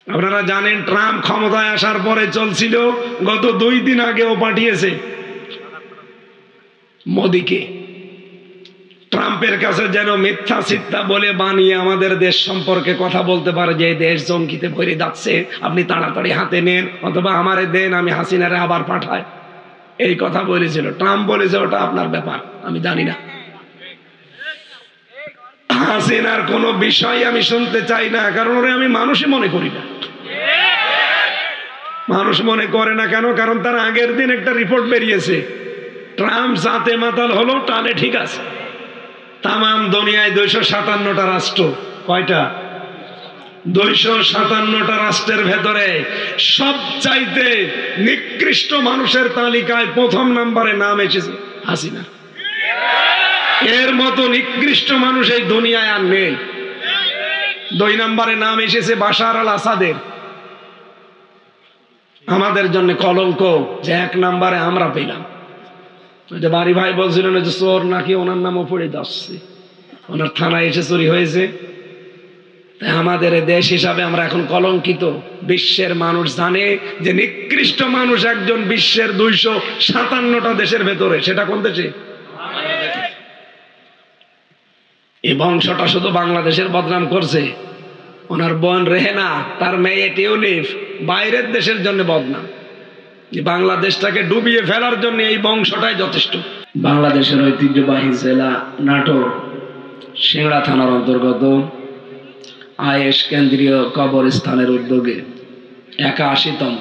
আপনারা জানেন ট্রাম্প ক্ষমতায় আসার পরে চলছিল, গত 2 দিন আগেও পাঠিয়েছে মোদিকে ট্রাম্পের কাছে, যেন মিথ্যা সিদ্ধা বলে বানিয়ে আমাদের দেশ সম্পর্কে কথা বলতে পারে যে দেশ জঙ্গিতে ভরে যাচ্ছে, আপনি তাড়াতাড়ি হাতে নেন অথবা আমারে দেন, আমি হাসিনারে আবার পাঠাই। এই কথা বলেছিল ট্রাম্প। বলেছে ওটা আপনার ব্যাপার, আমি জানি না। হাসিনার কোনো বিষয় আমি শুনতে চাই না, কারণ ওরে আমি মানুষই মনে করি না। মানুষ মনে করে না কেন? কারণ তার আগের দিন একটা রিপোর্ট বেরিয়েছে, ট্রাম্প জাতে মাতাল হলো, টানে ঠিক আছে। তামাম দুনিয়ায় 257টা রাষ্ট্র, কয়টা? 257টা রাষ্ট্রের ভেতরে সবচাইতে নিকৃষ্ট মানুষের তালিকায় 1ম নম্বরে নাম এসেছে হাসিনা। এর মতো নিকৃষ্ট মানুষ এই দুনিয়ায় আর নেই। 2 নম্বরে নাম এসেছে বাশার আল আসাদের। আমাদের জন্য কলঙ্ক যে 1 নম্বরে আমরা পেলাম। যে বাড়ি ভাই বলছিলেন যে চোর নাকি, ওনার নামও পড়ে যাচ্ছে, ওনার থানায় এসে চুরি হয়েছে। তাই আমাদের দেশ হিসাবে আমরা এখন কলঙ্কিত। বিশ্বের মানুষ জানে যে নিকৃষ্ট মানুষ একজন বিশ্বের 257টা দেশের ভেতরে। সেটা কোন দেশে? এই বংশটা শুধু বাংলাদেশের বদনাম করছে। ওনার বোন রেহেনা, তার মেয়ে টিউলিপ বাইরের দেশের জন্য বদনাম। বাংলাদেশটাকে ডুবিয়ে ফেলার জন্য এই বংশটাই যথেষ্ট। বাংলাদেশের ঐতিহ্যবাহী জেলা নাটোর সিংড়া থানার অন্তর্গত আয়েশ কেন্দ্রীয় কবরস্থানের উদ্যোগে 81তম,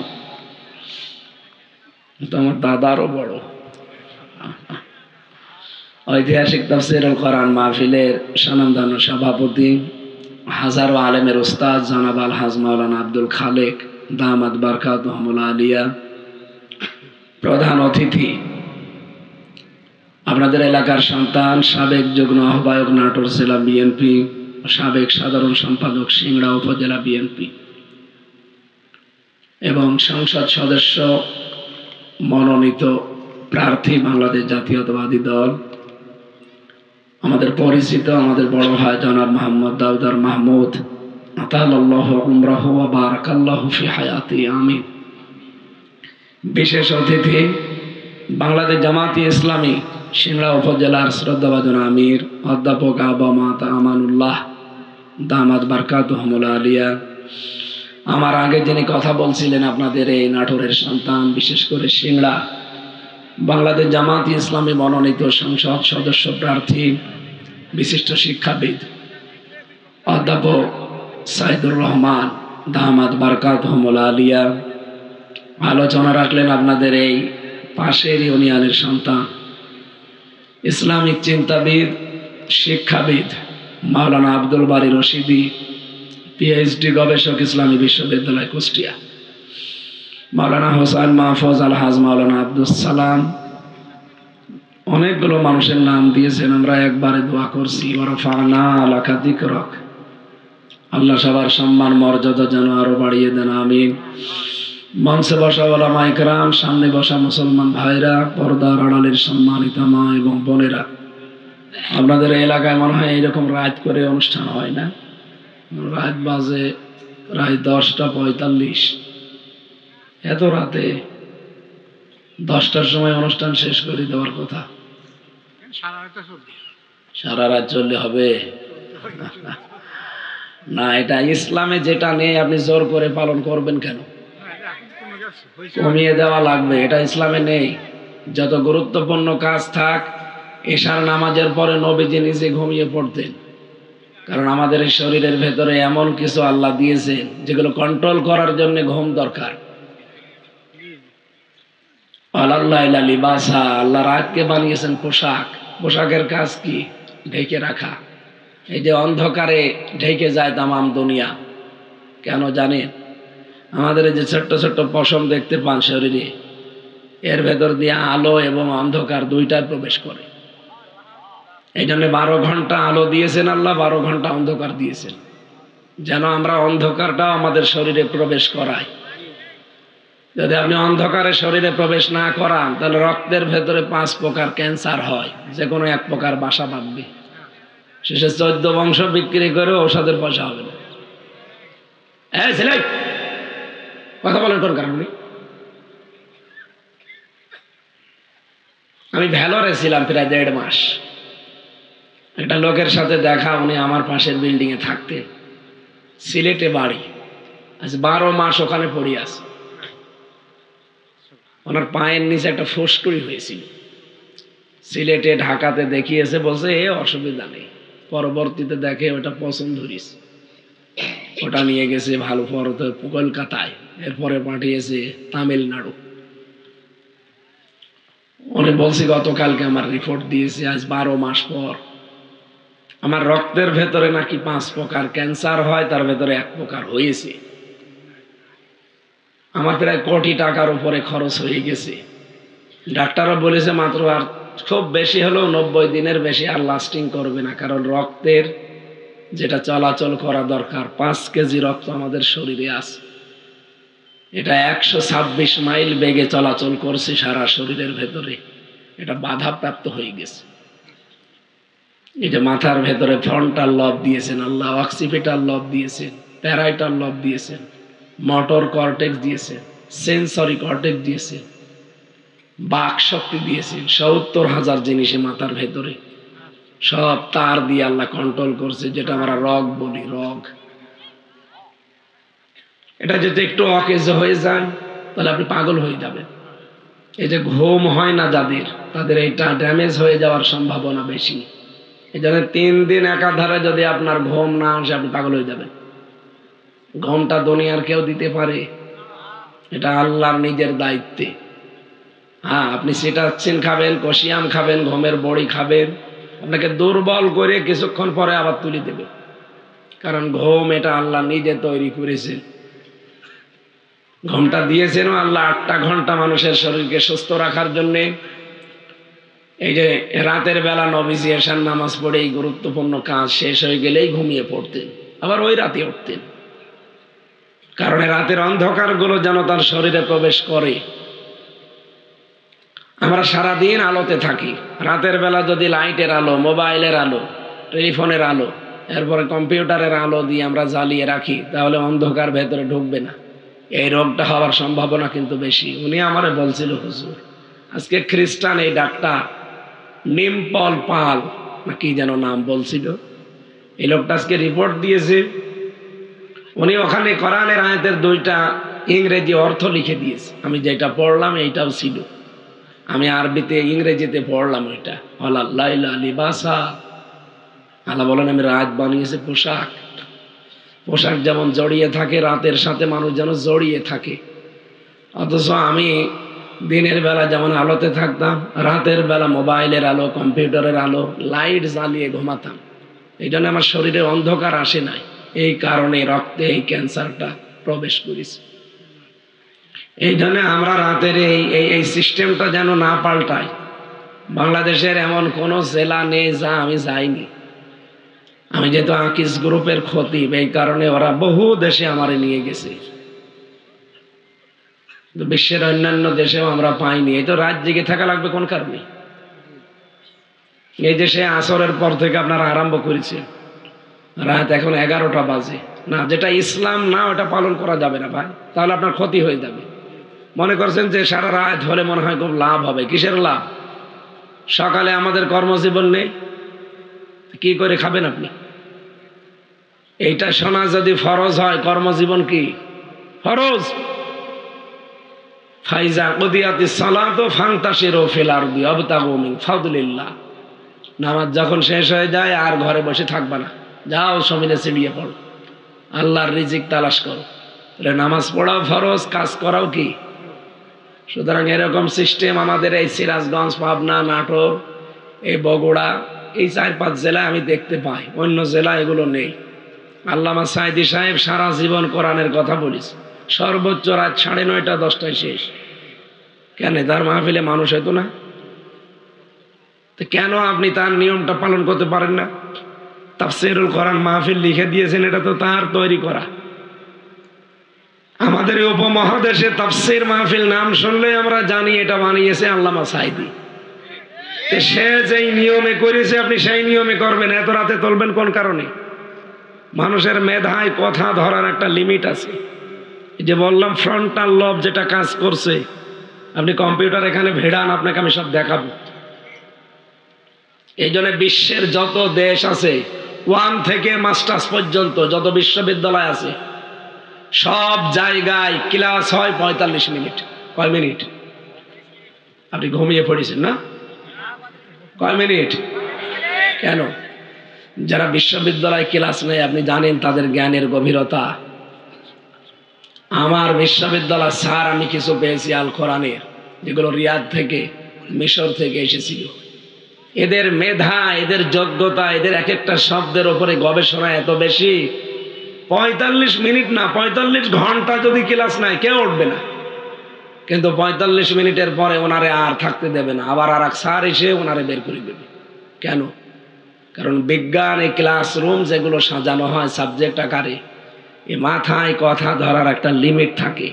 আমার দাদারও বড়, ঐতিহাসিক তাফসীরুল কোরআন মাহফিলের স্বনামধন্য সভাপতি, হাজারো আলেমের উস্তাদ জনাব আলহাজ মাওলানা আব্দুল খালেক দামাত বারকাতুহুল আলিয়া, প্রধান অতিথি আপনাদের এলাকার সন্তান, সাবেক যুগ্ম আহ্বায়ক নাটোর জেলা বিএনপি, সাবেক সাধারণ সম্পাদক সিংড়া উপজেলা বিএনপি এবং সংসদ সদস্য মনোনীত প্রার্থী বাংলাদেশ জাতীয়তাবাদী দল, আমাদের পরিচিত আমাদের বড় ভাই জনাব মোহাম্মদ দাউদার মাহমুদ, আতালাল্লাহু উমরাহু ওয়া বারাকাল্লাহু ফি হায়াতি, আমিন। বিশেষ অতিথি বাংলাদেশ জামাতি ইসলামী সিংড়া উপজেলার শ্রদ্ধাভাজন আমির অধ্যাপক আবা মাতা আমানুল্লাহ দামাত বারকাতুহুল আলিয়া, আমার আগে যিনি কথা বলছিলেন আপনাদের এই নাটোরের সন্তান, বিশেষ করে সিংড়া বাংলাদেশ জামাতি ইসলামী মনোনীত সংসদ সদস্য প্রার্থী, বিশিষ্ট শিক্ষাবিদ অধ্যাপক সাইদুর রহমান দামাত বারকাতুহুল আলিয়া, আলোচনা রাখলেন আপনাদের এই পাশের ইউনিয়নের সন্তান, ইসলামিক চিন্তাবিদ, শিক্ষাবিদ মাওলানা আব্দুল বারী রশিদি, পিএইচডি গবেষক, ইসলামী বিশ্ববিদ্যালয় কুষ্টিয়া, মাওলানা হোসেন মাহফুজ আলহাজ মাওলানা আব্দুল সালাম। অনেকগুলো মানুষের নাম দিয়েছেন, আমরা একবারে দোয়া করছি ওয়ারাফা'না লাকা যিকরাক, আল্লাহ সবার সম্মান মর্যাদা যেন আরো বাড়িয়ে দেন, আমিন। মঞ্চে বসা ওলামা ইকরাম, সামনে বসা মুসলমান ভাইরা, পর্দার আড়ালের সম্মানিত মা এবং বোনেরা, আপনাদের এলাকায় মনে হয় এইরকম রাত করে অনুষ্ঠান হয় না? রাত বাজে প্রায় 10টা 45। এত রাতে 10টার সময় অনুষ্ঠান শেষ করে দেওয়ার কথা, সারা রাত চললে হবে না। এটা ইসলামে যেটা নেই আপনি জোর করে পালন করবেন কেন? কমিয়ে দেওয়া লাগবে, এটা ইসলামে নেই। যত গুরুত্বপূর্ণ কাজ থাক, এশার নামাজের পরে নবীজি নিজে ঘুমিয়ে পড়তেন, কারণ আমাদের এই শরীরের ভেতরে এমন কিছু আল্লাহ দিয়েছেন যেগুলো কন্ট্রোল করার জন্য ঘুম দরকার। আল্লাহ লিবাসা, আল্লাহ রাতকে বানিয়েছেন পোশাক। পোশাকের কাজ কি? ঢেকে রাখা। এই যে অন্ধকারে ঢেকে যায় তামাম দুনিয়া, কেন জানেন? আমাদের এই যে ছোট্ট ছোট্ট পশম দেখতে পান শরীরে, এর ভেতর দিয়ে আলো এবং অন্ধকার দুইটাই প্রবেশ করে। এই জন্য 12 ঘন্টা আলো দিয়েছেন আল্লাহ, 12 ঘন্টা অন্ধকার দিয়েছেন, যেন আমরা অন্ধকারটাও আমাদের শরীরে প্রবেশ করাই। যদি আপনি অন্ধকারে শরীরে প্রবেশ না করান, তাহলে রক্তের ভেতরে 5 প্রকার ক্যান্সার হয়, যে কোনো এক প্রকার বাসা বাঁধবে। শেষে 14 বংশ বিক্রি করে ঔষধের পয়সা হবে না। এই ছেলে, কথা বলেন কোন কারণে? আমি ভ্যালোরে ছিলাম প্রায় 1.5 মাস। একটা লোকের সাথে দেখা, উনি আমার পাশের বিল্ডিং এ থাকতেন, সিলেটে বাড়ি। আজ 12 মাস ওখানে পড়ে আছে। ওনার পায়ের নিচে একটা ফুসকুড়ি হয়েছিল। সিলেটে ঢাকাতে দেখিয়েছে, বলছে এ অসুবিধা নেই। পরবর্তীতে দেখে ওটা পছন্দ ধরিস, ওটা নিয়ে গেছে ভালো পরতে কলকাতায়, এরপরে পাঠিয়েছে তামিলনাড়ু। উনি বলছি গতকালকে আমার রিপোর্ট দিয়েছে, আজ 12 মাস পর। আমার রক্তের ভেতরে নাকি 5 প্রকার ক্যান্সার হয়, তার ভেতরে 1 প্রকার হয়েছে। আমার প্রায় কোটি টাকার উপরে খরচ হয়ে গেছে। ডাক্তাররা বলেছে মাত্র আর খুব বেশি হলেও 90 দিনের বেশি আর লাস্টিং করবে না, কারণ রক্তের যেটা চলাচল করা দরকার, 5 কেজি রক্ত আমাদের শরীরে আছে, এটা 126 মাইল বেগে চলাচল করছে সারা শরীরের ভেতরে, এটা বাধাপ্রাপ্ত হয়ে গেছে। এটা মাথার ভেতরে ফ্রন্টাল লব দিয়েছেন আল্লাহ, অক্সিপিটাল লব দিয়েছেন, প্যারাইটাল লব দিয়েছেন, মোটর কর্টেক্স দিয়েছেন, সেন্সরি কর্টেক্স দিয়েছেন, বাক শক্তি দিয়েছেন। 70,000 জিনিসে মাথার ভেতরে, সব তার দিয়ে আল্লাহ কন্ট্রোল করছে, যেটা আমরা রগ বলি, রগ। এটা যদি একটু অকেজ হয়ে যায় তাহলে আপনি পাগল হয়ে যাবেন। এই যে ঘুম হয় না যাদের, তাদের এটা ড্যামেজ হয়ে যাওয়ার সম্ভাবনা বেশি। এই জন্য 3 দিন একাধারে যদি আপনার ঘুম না আসে, আপনি পাগল হয়ে যাবেন। ঘুমটা দুনিয়ার কেউ দিতে পারে? এটা আল্লাহর নিজের দায়িত্বে। হ্যাঁ, আপনি সিটাচ্ছিন খাবেন, কষিয়াম খাবেন, ঘুমের বড়ি খাবেন, আপনাকে দুর্বল করে কিছুক্ষণ পরে আবার তুলে দেবে, কারণ ঘুম এটা আল্লাহ নিজে তৈরি করেছেন। ঘুমটা দিয়েছেন আল্লাহ 8টা ঘন্টা মানুষের শরীরকে সুস্থ রাখার জন্যে। এই যে রাতের বেলা নবীজি এশার নামাজ পড়ে এই গুরুত্বপূর্ণ কাজ শেষ হয়ে গেলেই ঘুমিয়ে পড়তেন, আবার ওই রাতে উঠতেন, কারণ রাতের অন্ধকার গুলো যেন তার শরীরে প্রবেশ করে। আমরা সারাদিন আলোতে থাকি, রাতের বেলা যদি লাইটের আলো, মোবাইলের আলো, টেলিফোনের আলো, এরপরে কম্পিউটারের আলো দিয়ে আমরা জ্বালিয়ে রাখি, তাহলে অন্ধকার ভেতরে ঢুকবে না। এই রোগটা হওয়ার সম্ভাবনা কিন্তু বেশি। উনি আমারে বলছিল, হুজুর আজকে খ্রিস্টান এই ডাক্তার নিমপল পাল না কি যেন নাম বলছিল, এই লোকটা আজকে রিপোর্ট দিয়েছে। উনি ওখানে কোরআনের আয়াতের 2টা ইংরেজি অর্থ লিখে দিয়েছে। আমি যেটা পড়লাম এইটাও ছিল, আমি আরবিতে ইংরেজিতে পড়লাম ওইটা। লাইলা লিবাসা, আল্লাহ বলেন আমি রাত বানিয়েছি পোশাক। পোশাক যেমন জড়িয়ে থাকে, রাতের সাথে মানুষ যেন জড়িয়ে থাকে। অথচ আমি দিনের বেলা যেমন আলোতে থাকতাম, রাতের বেলা মোবাইলের আলো, কম্পিউটারের আলো, লাইট জ্বালিয়ে ঘুমাতাম। এই জন্য আমার শরীরে অন্ধকার আসে নাই, এই কারণে রক্তে এই ক্যান্সারটা প্রবেশ করেছে। এই জন্য আমরা রাতের এই সিস্টেমটা যেন না পাল্টাই। বাংলাদেশের এমন কোনো জেলা নেই যা আমি যাইনি। আমি যেহেতু আকিস গ্রুপের খতিব, এই কারণে ওরা বহু দেশে আমারে নিয়ে গেছে, বিশ্বের অন্যান্য দেশেও আমরা পাইনি। এই তো রাত জেগে থাকা লাগবে কোন কারণে? এই দেশে আসরের পর থেকে আপনারা আরম্ভ করেছে, রাত এখন 11টা বাজে না, যেটা ইসলাম না ওটা পালন করা যাবে না ভাই, তাহলে আপনার ক্ষতি হয়ে যাবে। মনে করছেন যে সারা রাত হলে মনে হয় খুব লাভ হবে, কিসের লাভ? সকালে আমাদের কর্মজীবন নেই, কি করে খাবেন আপনি? এইটা শোনা যদি ফরজ হয়, কর্মজীবন কি ফরজ? ফাইজা কুদিয়াতিস সালাতু ফান্তাশিরু ফিল আরদি ওয়াবতাগু মিন ফাদলিল্লাহ। নামাজ যখন শেষ হয়ে যায় আর ঘরে বসে থাকবা না, যাও জমিনে ছিড়িয়ে পড়ো, আল্লাহর রিজিক তালাশ করো। তাহলে নামাজ পড়াও ফরজ, কাজ করাও কি? সুতরাং এরকম সিস্টেম আমাদের এই সিরাজগঞ্জ, পাবনা, নাটোর, এই বগুড়া, এই 4-5 জেলায় আমি দেখতে পাই, অন্য জেলায় এগুলো নেই। আল্লামা সাইদি সাহেব সারা জীবন কোরআনের কথা বলিস, সর্বোচ্চ রাত 9:30 10টায় শেষ। কেন? তার মাহফিলে মানুষ হতো না? তো কেন আপনি তার নিয়মটা পালন করতে পারেন না? তাফসীরুল কোরআন মাহফিল লিখে দিয়েছেন, এটা তো তার তৈরি করা। আমাদের এই উপমহাদেশে তাফসীর মাহফিল নাম শুনলে আমরা জানি এটা বানিয়েছে আল্লামা সাইদি। সে যেই নিয়মে করেছে আপনি সেই নিয়মে করবেন, এত রাতে তুলবেন কোন কারণে? মানুষের মেধায় কথা ধরার একটা লিমিট আছে। যে বললাম ফ্রন্টাল লব যেটা কাজ করছে, আপনি কম্পিউটার এখানে ভেড়ান, আপনাকে আমি সব দেখাবো। এই জন্য বিশ্বের যত দেশ আছে, 1 থেকে মাস্টার্স পর্যন্ত যত বিশ্ববিদ্যালয় আছে, সব জায়গায় ক্লাস হয় 45 মিনিট। কয় মিনিট? আপনি ঘুমিয়ে পড়েছেন না? কয় মিনিট? কেন? যারা বিশ্ববিদ্যালয় ক্লাস নেয়, আপনি জানেন তাদের জ্ঞানের গভীরতা। আমার বিশ্ববিদ্যালয় স্যার আমি কিছু পেয়েছি আল কোরআনের, যেগুলো রিয়াদ থেকে, মিশর থেকে এসেছিল। এদের মেধা, এদের যোগ্যতা, এদের এক একটা শব্দের উপরে গবেষণা এত বেশি। 45 মিনিট না, 45 ঘন্টা যদি ক্লাস নেয় কেউ উঠবে না, কিন্তু 45 মিনিটের পরে ওনারে আর থাকতে দেবে না, আবার আর এক স্যার এসে ওনারে বের করে দেবে। কেন? কারণ বিজ্ঞান এই ক্লাসরুম যেগুলো সাজানো হয় সাবজেক্ট আকারে, এই মাথায় কথা ধরার একটা লিমিট থাকে।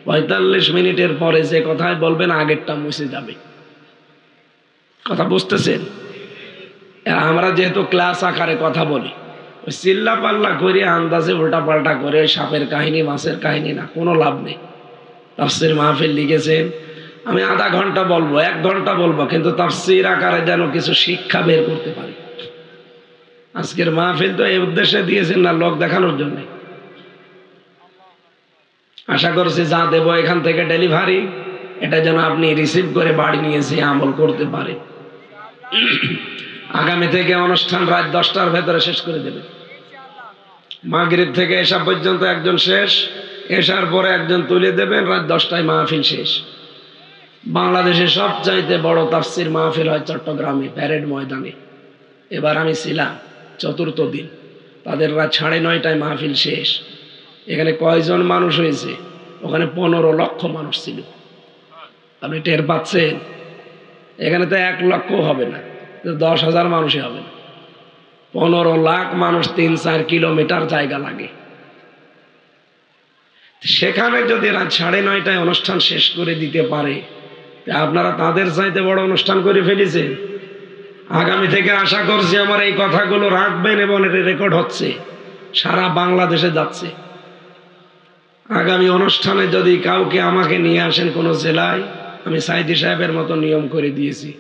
45 মিনিটের পরে যে কথাই বলবেন আগেরটা মুছে যাবে। কথা বুঝতেছেন? আমরা যেহেতু ক্লাস আকারে কথা বলি, ওই চিল্লা পাল্লা করে আন্দাজে উল্টা পাল্টা করে ওই সাপের কাহিনী মাছের কাহিনী না, কোনো লাভ নেই। তাফসীর মাহফিল লিখেছেন, আমি আধা ঘন্টা বলবো, 1 ঘন্টা বলবো, কিন্তু তাফসীর আকারে যেন কিছু শিক্ষা বের করতে পারি। আজকের মাহফিল তো এই উদ্দেশ্যে দিয়েছেন না লোক দেখানোর জন্য। আশা করছি যা দেব এখান থেকে ডেলিভারি, এটা যেন আপনি রিসিভ করে বাড়ি নিয়ে এসে আমল করতে পারে। আগামী থেকে অনুষ্ঠান রাত 10টার ভেতরে শেষ করে দেবে। মাগরিব থেকে এশা পর্যন্ত একজন শেষ, এশার পরে একজন তুলে দেবেন, রাত 10টায় মাহফিল শেষ। বাংলাদেশে সবচাইতে বড় তাফসীর মাহফিল হয় চট্টগ্রামে প্যারেড ময়দানে। এবার আমি ছিলাম 4র্থ দিন, তাদের রাত 9:30টায় মাহফিল শেষ। এখানে কয়জন মানুষ হয়েছে? ওখানে 15 লক্ষ মানুষ ছিল। আপনি টের পাচ্ছেন? এখানে তো 1 লক্ষ হবে না, 10,000 মানুষই হবে না। 15 লাখ মানুষ, 3-4 কিলোমিটার জায়গা লাগে। সেখানে যদি রাত 9:30টায় অনুষ্ঠান শেষ করে দিতে পারে, আপনারা তাদের চাইতে বড় অনুষ্ঠান করে ফেলেছেন। আগামী থেকে আশা করছি আমার এই কথাগুলো রাখবেন, এবং এটা রেকর্ড হচ্ছে, সারা বাংলাদেশে যাচ্ছে। আগামী অনুষ্ঠানে যদি কাউকে আমাকে নিয়ে আসেন কোনো জেলায়, আমি সাইদি সাহেবের মতো নিয়ম করে দিয়েছি,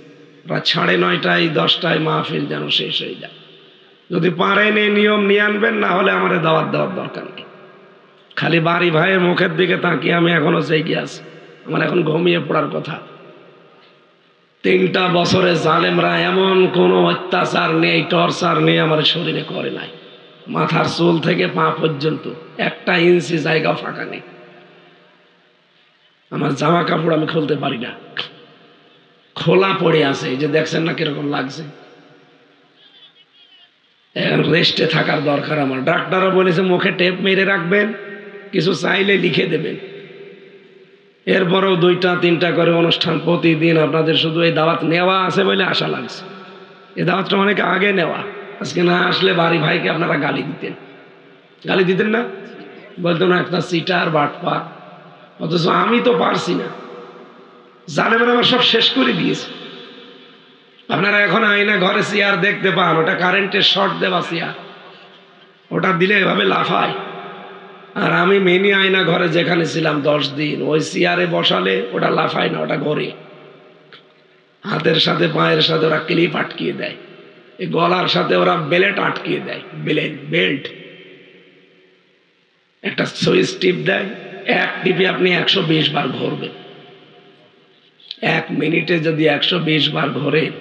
রাত 9:30টায় 10টায় মাহফিল যেন শেষ হয়ে যায়। যদি পারেন এই নিয়ম নিয়ে আনবেন, না হলে আমার দাওয়াত দেওয়ার দরকার নেই। খালি বাড়ি ভাইয়ের মুখের দিকে তাকিয়ে আমি এখনো জেগে আছি, আমার এখন ঘুমিয়ে পড়ার কথা। 3টা বছরে জালেমরা এমন কোনো অত্যাচার নেই, টর্চার নেই আমার শরীরে করে নাই। মাথার চুল থেকে পা পর্যন্ত 1 ইঞ্চি জায়গা ফাঁকা নেই। আমার জামা কাপড় আমি খুলতে পারি না, খোলা পড়ে আছে। এই যে দেখছেন না কিরকম লাগছে, রেস্টে থাকার দরকার আমার। ডাক্তারও বলেছে মুখে টেপ মেরে রাখবেন, কিছু চাইলে লিখে দেবেন। এরপরেও 2টা-3টা করে অনুষ্ঠান প্রতিদিন। আপনাদের শুধু এই দাওয়াত নেওয়া আছে বলে আশা লাগছে। এই দাওয়াতটা অনেক আগে নেওয়া। আজকে না আসলে বাড়ি ভাইকে আপনারা গালি দিতেন। গালি দিতেন না? বলতো না একটা সিটার বাটপার। অথচ আমি তো পারছি না, জালেমরা আমার সব শেষ করে দিয়েছে। আপনারা এখন আয়না ঘরে চেয়ার দেখতে পান, ওটা কারেন্টের শর্ট দেওয়া চেয়ার, ওটা দিলে এভাবে লাফায়। আর আমি মিনি আয়না ঘরে যেখানে ছিলাম 10 দিন, ওই চেয়ারে বসালে ওটা লাফায় না, ওটা ঘরে। হাতের সাথে পায়ের সাথে ওরা ক্লিপ আটকিয়ে দেয়, এই গলার সাথে ওরা বেল্ট আটকিয়ে দেয়, বেল্ট। একটা সুইচ টিপ দেয়, 1 টিপে আপনি 120 বার ঘুরবেন। 1 মিনিটে যদি 120 বার ঘোরেন,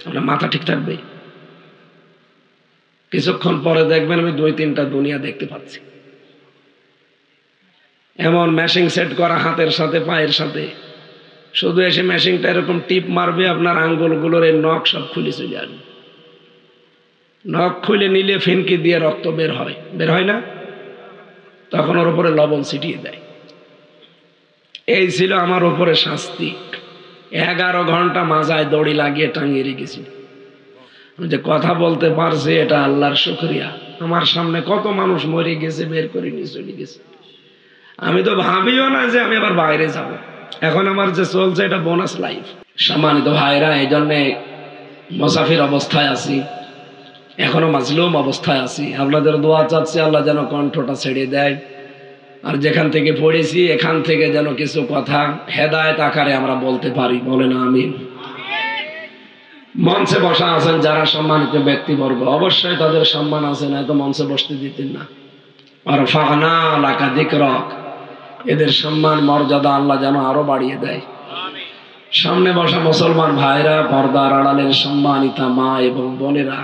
আপনার মাথা ঠিক থাকবে? কিছুক্ষণ পরে দেখবেন আমি 2-3টা দুনিয়া দেখতে পাচ্ছি। এমন মেশিং সেট করা হাতের সাথে পায়ের সাথে, শুধু এসে মেশিনটা এরকম টিপ মারবে, আপনার আঙ্গুলগুলোর এই নখ সব খুলে চলে আসবে। নখ খুলে নিলে ফিনকি দিয়ে রক্ত বের হয় না? তখন ওর উপরে লবণ ছিটিয়ে দেয়। এই ছিল আমার উপরে শাস্তি। 11 ঘন্টা মাজায় দড়ি লাগিয়ে টাঙিয়ে রেখেছি। যে কথা বলতে পারছে, এটা আল্লাহর শুকরিয়া। আমার সামনে কত মানুষ মরে গেছে, বের করে নিয়ে চলে গেছে। আমি তো ভাবিও না যে আমি আবার বাইরে যাব। এখন আমার যে চলছে এটা বোনাস লাইফ। সম্মানিত ভাইরা, এই জন্যে মুসাফির অবস্থায় আছি, এখনো মাজলুম অবস্থায় আছি। আপনাদের দোয়া চাচ্ছি আল্লাহ যেন কণ্ঠটা ছেড়ে দেয়, আর যেখান থেকে পড়েছি এখান থেকে যেন কিছু কথা হেদায়েত আকারে আমরা বলতে পারি, বলেন আমিন। মঞ্চে বসা আছেন যারা সম্মানিত ব্যক্তিবর্গ, অবশ্যই তাদের সম্মান আছে, না তো মঞ্চে বসতে দিতেন না। আর ফানা লাকা যিকরাক, এদের সম্মান মর্যাদা আল্লাহ যেন আরো বাড়িয়ে দেয়। সামনে বসা মুসলমান ভাইরা, পর্দার আড়ালের সম্মানিতা মা এবং বোনেরা,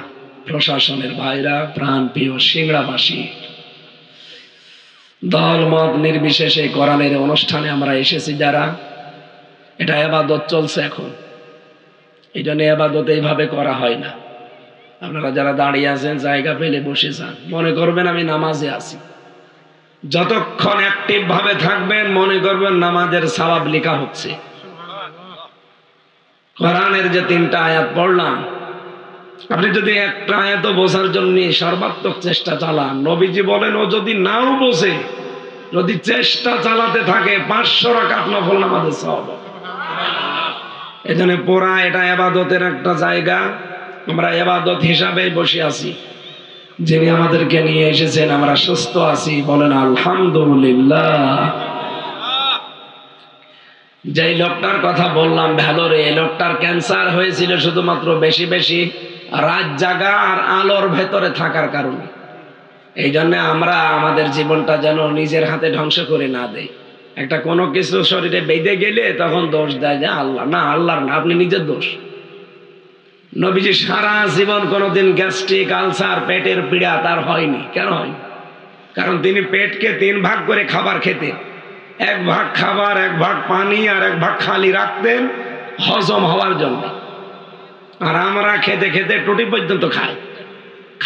প্রশাসনের ভাইরা, প্রাণপ্রিয় সিংড়াবাসী, দল মত নির্বিশেষে কোরআনের অনুষ্ঠানে আমরা এসেছি যারা, এটা ইবাদত চলছে এখন, এই জন্য ইবাদত এইভাবে করা হয় না। আপনারা যারা দাঁড়িয়ে আছেন জায়গা পেলে বসে যান, মনে করবেন আমি নামাজে আছি। যতক্ষণ অ্যাক্টিভ ভাবে থাকবেন মনে করবেন নামাজের সওয়াব লেখা হচ্ছে। কোরআনের যে 3টা আয়াত পড়লাম, আপনি যদি একটা আয়াত বোঝার জন্য সর্বাত্মক চেষ্টা চালান, নবীজি বলেন ও যদি নাও বোঝে, যদি চেষ্টা চালাতে থাকে 500 রাকাত নফল নামাজের সওয়াব। এজন্য পুরা এটা ইবাদতের একটা জায়গা, আমরা ইবাদত হিসাবেই বসে আছি। যিনি আমাদেরকে নিয়ে এসেছেন আমরা সুস্থ আছি, বলেন আলহামদুলিল্লাহ। যে লোকটার কথা বললাম ভেলোরে, এই লোকটার ক্যান্সার হয়েছিল শুধুমাত্র বেশি বেশি রাত জাগা আর আলোর ভেতরে থাকার কারণে। এই জন্য আমরা আমাদের জীবনটা যেন নিজের হাতে ধ্বংস করে না দেই। একটা কোনো কিছু শরীরে বেঁধে গেলে তখন দোষ দেয় যে আল্লাহ, না আল্লাহর না, আপনি নিজের দোষ। নবীজি সারা জীবন কোনোদিন গ্যাস্ট্রিক, আলসার, পেটের পীড়া তার হয়নি। কেন হয়নি? কারণ তিনি পেটকে 3 ভাগ করে খাবার খেতেন। 1 ভাগ খাবার, 1 ভাগ পানি আর 1 ভাগ খালি রাখতেন হজম হওয়ার জন্য। আর আমরা খেতে খেতে টুটি পর্যন্ত খাই,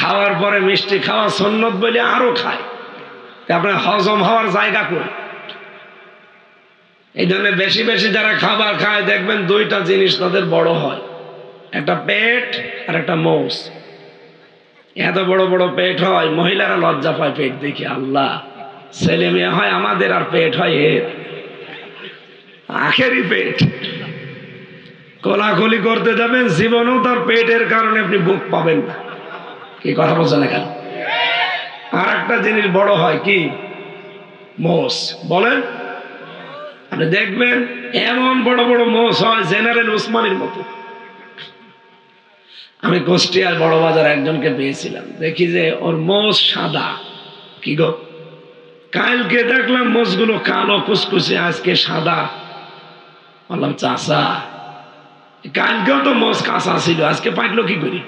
খাওয়ার পরে মিষ্টি খাওয়া সুন্নত বলে আরো খাই। আপনার হজম হওয়ার জায়গা কই? এই জন্য বেশি বেশি যারা খাবার খায় দেখবেন 2টা জিনিস তাদের বড় হয়, একটা পেট আর একটা মৌস। এত বড় বড় পেট হয়, মহিলারা লজ্জা পায় পেট দেখে। আল্লাহ, ছেলে মেয়ে হয় আমাদের আর পেট হয় এর, আখেরি পেট। কোলাকুলি করতে যাবেন জীবনেও তার পেটের কারণে আপনি বুক পাবেন না। কি কথা বলছেন না কেন? আর একটা জিনিস বড় হয়, কি? মোষ। বলেন, আপনি দেখবেন এমন বড় বড় মোষ হয় জেনারেল ওসমানের মতো। আমি কুষ্টিয়ার বড় বাজার একজনকে পেয়েছিলাম, দেখি যে ওর মোষ সাদা। কি গো, কালকে দেখলাম মোষগুলো কালো কুচকুচে, আজকে সাদা। বললাম চাষা, কালকেও তো মোষ কাঁচা ছিল, আজকে পাইলো কি করি?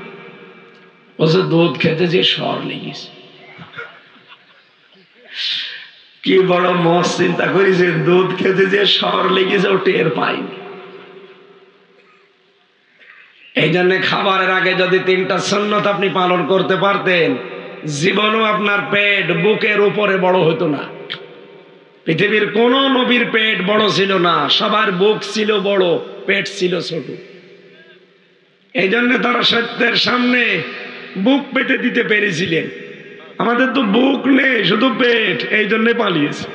বলছে দুধ খেতে যে সর লেগেছে। কি বড় মোষ, চিন্তা করেছে, দুধ খেতে যে সর লেগেছে ও টের পাইনি। এই জন্য খাবারের আগে যদি 3টা সুন্নত আপনি পালন করতে পারতেন, জীবনও আপনার পেট বুকের উপরে বড় হতো না। পৃথিবীর কোন নবীর পেট বড় ছিল না, সবার বুক ছিল বড়, পেট ছিল ছোট। এই জন্য তারা সত্যের সামনে বুক পেতে দিতে পেরেছিলেন। আমাদের তো বুক নেই, শুধু পেট, এই জন্য পালিয়েছে।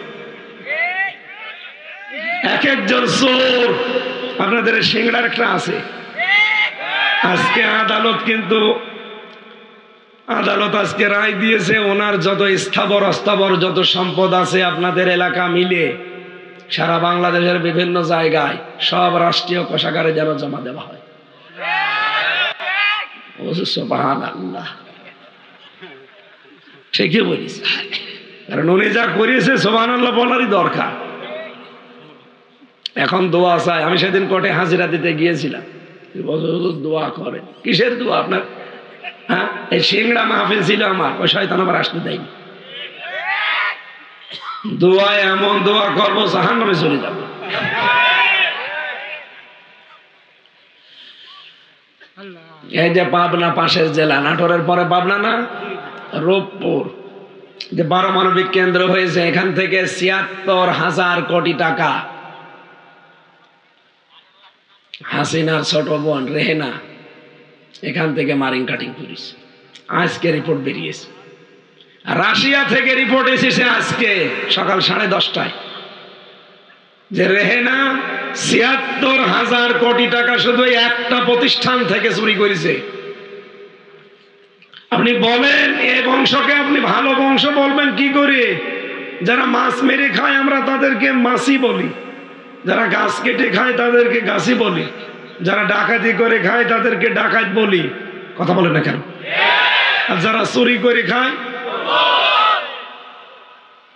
এক একজন চোর। আপনাদের সিংড়ার একটা আছে। আজকে আদালত আজকে রায় দিয়েছে, ওনার যত স্থাবর অস্থাবর যত সম্পদ আছে আপনাদের এলাকা মিলে সারা বাংলাদেশের বিভিন্ন জায়গায় সব রাষ্ট্রীয় কোষাগারে যেন জমা দেওয়া হয়। সুবহানাল্লাহ, ঠিকই বলিস, কারণ উনি যা করেছে সুবহানাল্লাহ বলারই দরকার। এখন দোয়া চাই। আমি সেদিন কোর্টে হাজিরা দিতে গিয়েছিলাম, দোয়া করেন। কিসের দোয়া আপনার? হ্যাঁ, এই সিংড়া মাহফিল ছিল আমার, ওই শয়তান আবার আসতে দেয়নি। দোয়ায় এমন দোয়া করবো জাহান্নামে চলে যাবো। এই যে পাবনা পাশের জেলা, নাটোরের পরে পাবনা না, রূপপুর, যে পারমাণবিক কেন্দ্র হয়েছে, এখান থেকে ৭৬,০০০ কোটি টাকা হাসিনার ছোট বোন রেহেনা এখান থেকে মারিং কাটিং করেছে। আজকে রিপোর্ট বেরিয়েছে। রাশিয়া থেকে রিপোর্ট এসেছে আজকে সকাল 10:30টায়, যে রেহেনা ৭৬,০০০ কোটি টাকা শুধু একটা প্রতিষ্ঠান থেকে চুরি করেছে। আপনি বলেন, এ বংশকে আপনি ভালো বংশ বলবেন কি করে? যারা মাছ মেরে খায় আমরা তাদেরকে মাছি বলি, যারা গাছ কেটে খায় তাদেরকে গাছি বলি, যারা ডাকাতি করে খায় তাদেরকে ডাকাত বলি। কথা বলে না কেন? আর যারা চুরি করে খায়,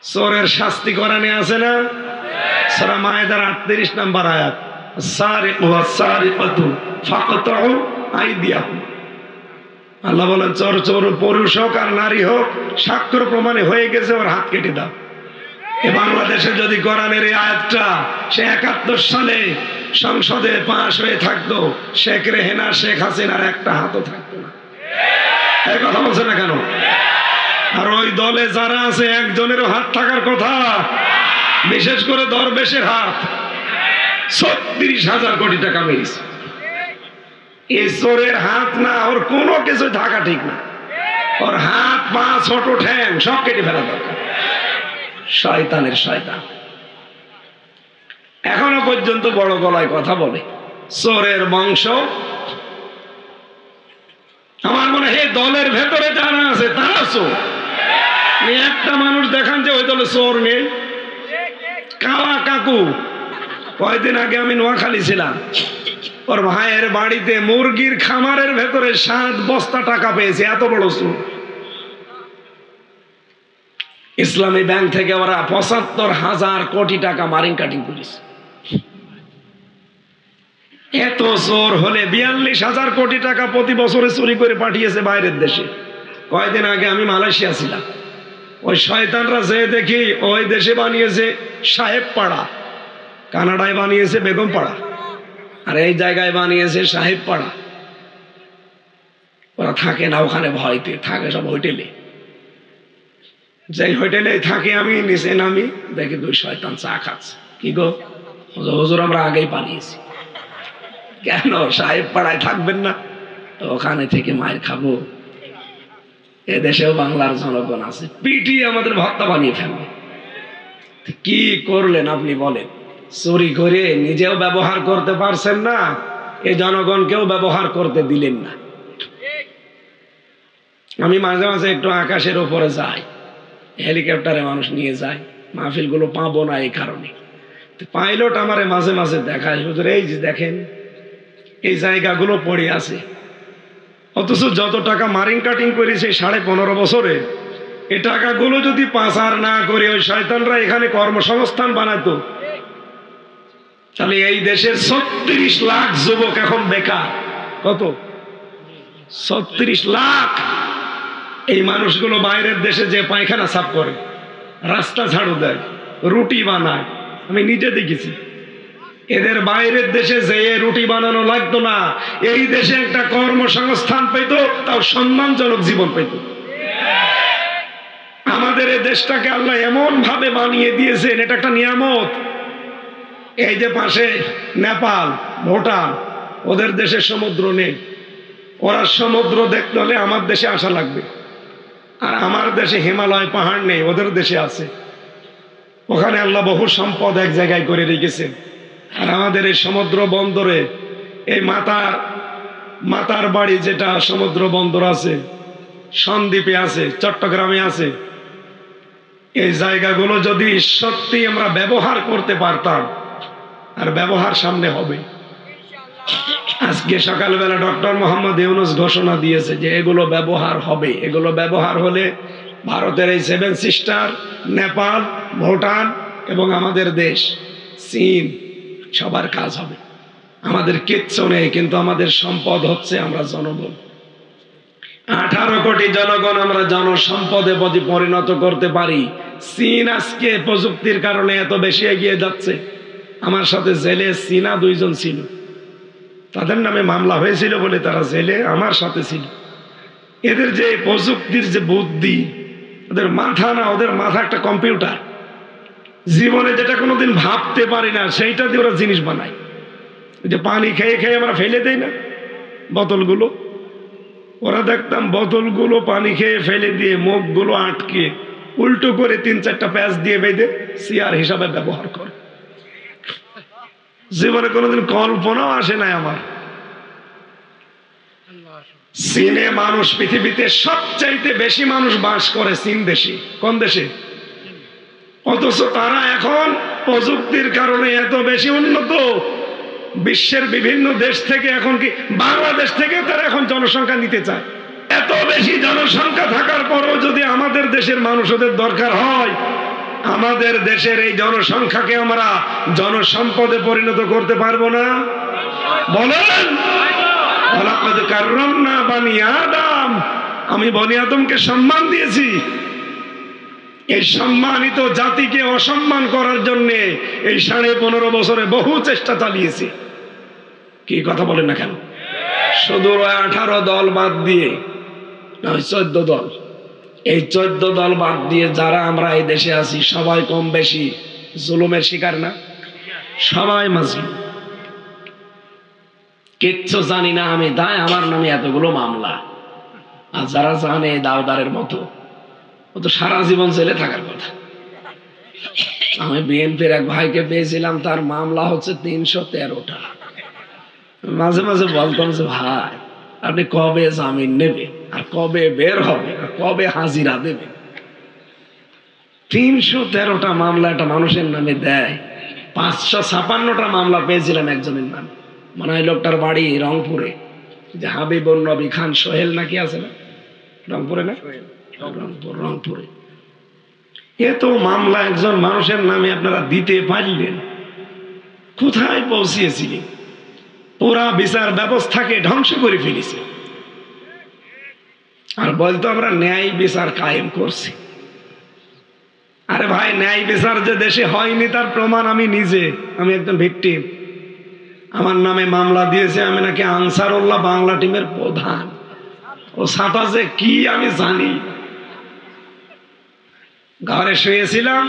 চোরের শাস্তি কোরআনে আছে না? সূরা মায়েদার 38 নম্বর আয়াত, সারিকু ওয়াস-সারিকাতু ফাকতাউ আইদিয়াহুম। আল্লাহ বলেন চোর চোর পুরুষ হোক আর নারী হোক, সাক্ষ্য প্রমাণে হয়ে গেছে, ওর হাত কেটে দাও। এ বাংলাদেশে যদি কোরআনের এই আয়াতটা সে 71 সালে সংসদে পাশ হয়ে থাকতো, শেখ রেহেনা শেখ হাসিনার একটা হাতও থাকতো না। এই কথা বলছে না কেন? আর ওই দলে যারা আছে একজনেরও হাত থাকার কথা, বিশেষ করে দরবেশের হাত। 36,000 কোটি টাকা মেরেছে। এই চোরের হাত না, ওর কোনো কিছু থাকা ঠিক না। ওর হাত পা ছোট ঠ্যাং সব কেটে ফেলা দরকার। শয়তানের শয়তান এখনো পর্যন্ত বড় গলায় কথা বলে, চোরের বংশ। আমার মনে হয় দলের ভেতরে যারা আছে তারা চোর। একটা মানুষ দেখান যে ওই দলে চোর নেই। কালা কাকু, কয়েকদিন আগে আমি নোয়াখালী ছিলাম, ওর ভাইয়ের বাড়িতে মুরগির খামারের ভেতরে 7 বস্তা টাকা পেয়েছে। এত বড় চোর। ইসলামী ব্যাংক থেকে ওরা 75,000 কোটি টাকা মারিং কাটিং করেছে। এত চোর হলে 42,000 কোটি টাকা প্রতি বছরে চুরি করে পাঠিয়েছে বাইরের দেশে। কয়েকদিন আগে আমি মালয়েশিয়া ছিলাম, ওই শয়তানরা যে দেখি ওই দেশে বানিয়েছে সাহেব পাড়া, কানাডায় বানিয়েছে বেগম পাড়া, আর এই জায়গায় বানিয়েছে সাহেব পাড়া। ওরা থাকে না ওখানে, ভয়তে থাকে সব হোটেলে। যেই হোটেলে থাকে আমি নিচে নামি, দেখি 2 শয়তান চা খাচ্ছে। কি গো হুজুর, আমরা আগেই পালিয়েছি। কেন? সাহেব পাড়ায় থাকবেন না তো ওখানে থেকে মায়ের খাবো? এদেশেও বাংলার জনগণ আছে, পিটিয়ে আমাদের ভর্তা বানিয়ে ফেলবে। কি করলেন আপনি বলেন? চুরি করে নিজেও ব্যবহার করতে পারছেন না, এই জনগণকেও ব্যবহার করতে দিলেন না। আমি মাঝে মাঝে একটু আকাশের উপরে যাই, হেলিকপ্টারে মানুষ নিয়ে যায়, মাহফিলগুলো পাবো না এই কারণে। পাইলট আমারে মাঝে মাঝে দেখায়, হুজুর এই যে দেখেন এই জায়গাগুলো পড়ে আছে, অথচ যত টাকা মারিং কাটিং করেছে 15.5 বছরে, এই টাকাগুলো যদি পাচার না করে ওই শয়তানরা এখানে কর্মসংস্থান বানাতো, তাহলে এই দেশের 36 লাখ যুবক এখন বেকার। কত? 36 লাখ। এই মানুষগুলো বাইরের দেশে যে পায়খানা সাফ করে, রাস্তা ঝাড়ু দেয়, রুটি বানায়, আমি নিজে দেখেছি। এদের বাইরের দেশে যে রুটি বানানো লাগতো না, এই দেশে একটা কর্মসংস্থান পেত, তাও সম্মানজনক জীবন পেত। আমাদের এই দেশটাকে আল্লাহ এমন ভাবে বানিয়ে দিয়েছেন, এটা একটা নিয়ামত। এই যে পাশে নেপাল, ভুটান, ওদের দেশে সমুদ্র নেই। ওরা সমুদ্র দেখতে হলে আমার দেশে আসা লাগবে। আর আমার দেশে হিমালয় পাহাড় নেই, ওদের দেশে আছে। ওখানে আল্লাহ বহু সম্পদ এক জায়গায় করে রেখেছেন। আর আমাদের এই সমুদ্র বন্দরে, এই মাতার বাড়ি যেটা সমুদ্র বন্দর আছে, সন্দ্বীপে আছে, চট্টগ্রামে আছে, এই জায়গাগুলো যদি সত্যি আমরা ব্যবহার করতে পারতাম, আর ব্যবহার সামনে হবে। আজকে সকালবেলা ডক্টর মোহাম্মদ ইউনূস ঘোষণা দিয়েছে যে এগুলো ব্যবহার হবে। এগুলো ব্যবহার হলে ভারতের এই 7 সিস্টার, নেপাল, ভুটান এবং আমাদের দেশ চীন, সবার কাজ হবে। আমাদের কিচ্ছু নেই, কিন্তু আমাদের সম্পদ হচ্ছে আমরা জনগণ। 18 কোটি জনগণ আমরা জনসম্পদে পরিণত করতে পারি। চীন আজকে প্রযুক্তির কারণে এত বেশি এগিয়ে যাচ্ছে। আমার সাথে জেলে চীনা 2 জন ছিল, তাদের নামে মামলা হয়েছিল বলে তারা জেলে আমার সাথে ছিল। এদের যে প্রযুক্তির যে বুদ্ধি, ওদের মাথা না, ওদের মাথা একটা কম্পিউটার। জীবনে যেটা কোনোদিন ভাবতে পারি না সেইটা দিয়ে ওরা জিনিস বানায়। যে পানি খেয়ে খেয়ে আমরা ফেলে দেই না বোতলগুলো, ওরা দেখতাম বোতলগুলো পানি খেয়ে ফেলে দিয়ে মুখগুলো আটকে উল্টো করে 3-4টা প্যাচ দিয়ে বেঁধে চেয়ার হিসাবে ব্যবহার করে। জীবনে কোনোদিন কল্পনাও আসে নাই আমার। চীনে মানুষ, পৃথিবীতে সবচাইতে বেশি মানুষ বাস করে চীন দেশে। কোন দেশে? অথচ তারা এখন প্রযুক্তির কারণে এত বেশি উন্নত, বিশ্বের বিভিন্ন দেশ থেকে, এখন কি বাংলাদেশ থেকে তারা এখন জনসংখ্যা নিতে চায়। এত বেশি জনসংখ্যা থাকার পরও যদি আমাদের দেশের মানুষদের দরকার হয়, আমাদের দেশের এই জনসংখ্যাকে আমরা জনসম্পদে পরিণত করতে পারবো না? বলেন। কাররামনা বানি আদম, আমি বনি আদমকে সম্মান দিয়েছি। এই সম্মানিত জাতিকে অসম্মান করার জন্য এই 15.5 বছরে বহু চেষ্টা চালিয়েছি। কি কথা বলেন না কেন? শুধু 18 দল বাদ দিয়ে, 14 দল, এই 14 দল বাদ দিয়ে যারা আমরা এই দেশে আছি সবাই কম বেশি জুলুমের শিকার না? সবাই মাজলুম। কিচ্ছু জানি না আমি, তাই আমার নামে এতগুলো মামলা। আর যারা জানে দাওদারের মতো, ও তো সারা জীবন জেলে থাকার কথা। আমি বিএনপির এক ভাইকে পেয়েছিলাম, তার মামলা হচ্ছে 313টা। মাঝে মাঝে বলতাম যে ভাই আপনি কবে জামিন নেবে, আর কবে বের হবে, আর কবে হাজিরা দেবে? 313টা মামলা একটা মানুষের নামে দেয়। 556টা মামলা পেয়েছিলাম একজনের নামে। মনে হয় লোকটার বাড়ি রংপুরে, যে হাবিবুর নবী খান সোহেল নাকি আছে না, রংপুরে না? রংপুরে। এত মামলা একজন মানুষের নামে আপনারা দিতে পারলেন, কোথায় পৌঁছিয়েছিলেন? পুরা বিচার ব্যবস্থাকে ধ্বংস করে ফেলেছে। আর বলতো আমরা ন্যায় বিচার কায়েম করছি। আরে ভাই, ন্যায় বিচার যে দেশে হয়নি তার প্রমাণ আমি নিজে। আমি একজন ভিকটিম, আমার নামে মামলা দিয়েছে। আমি নাকি আনসারুল্লাহ বাংলা টিমের প্রধান। ও সাথা যে কি আমি জানি। ঘরে শুয়েছিলাম,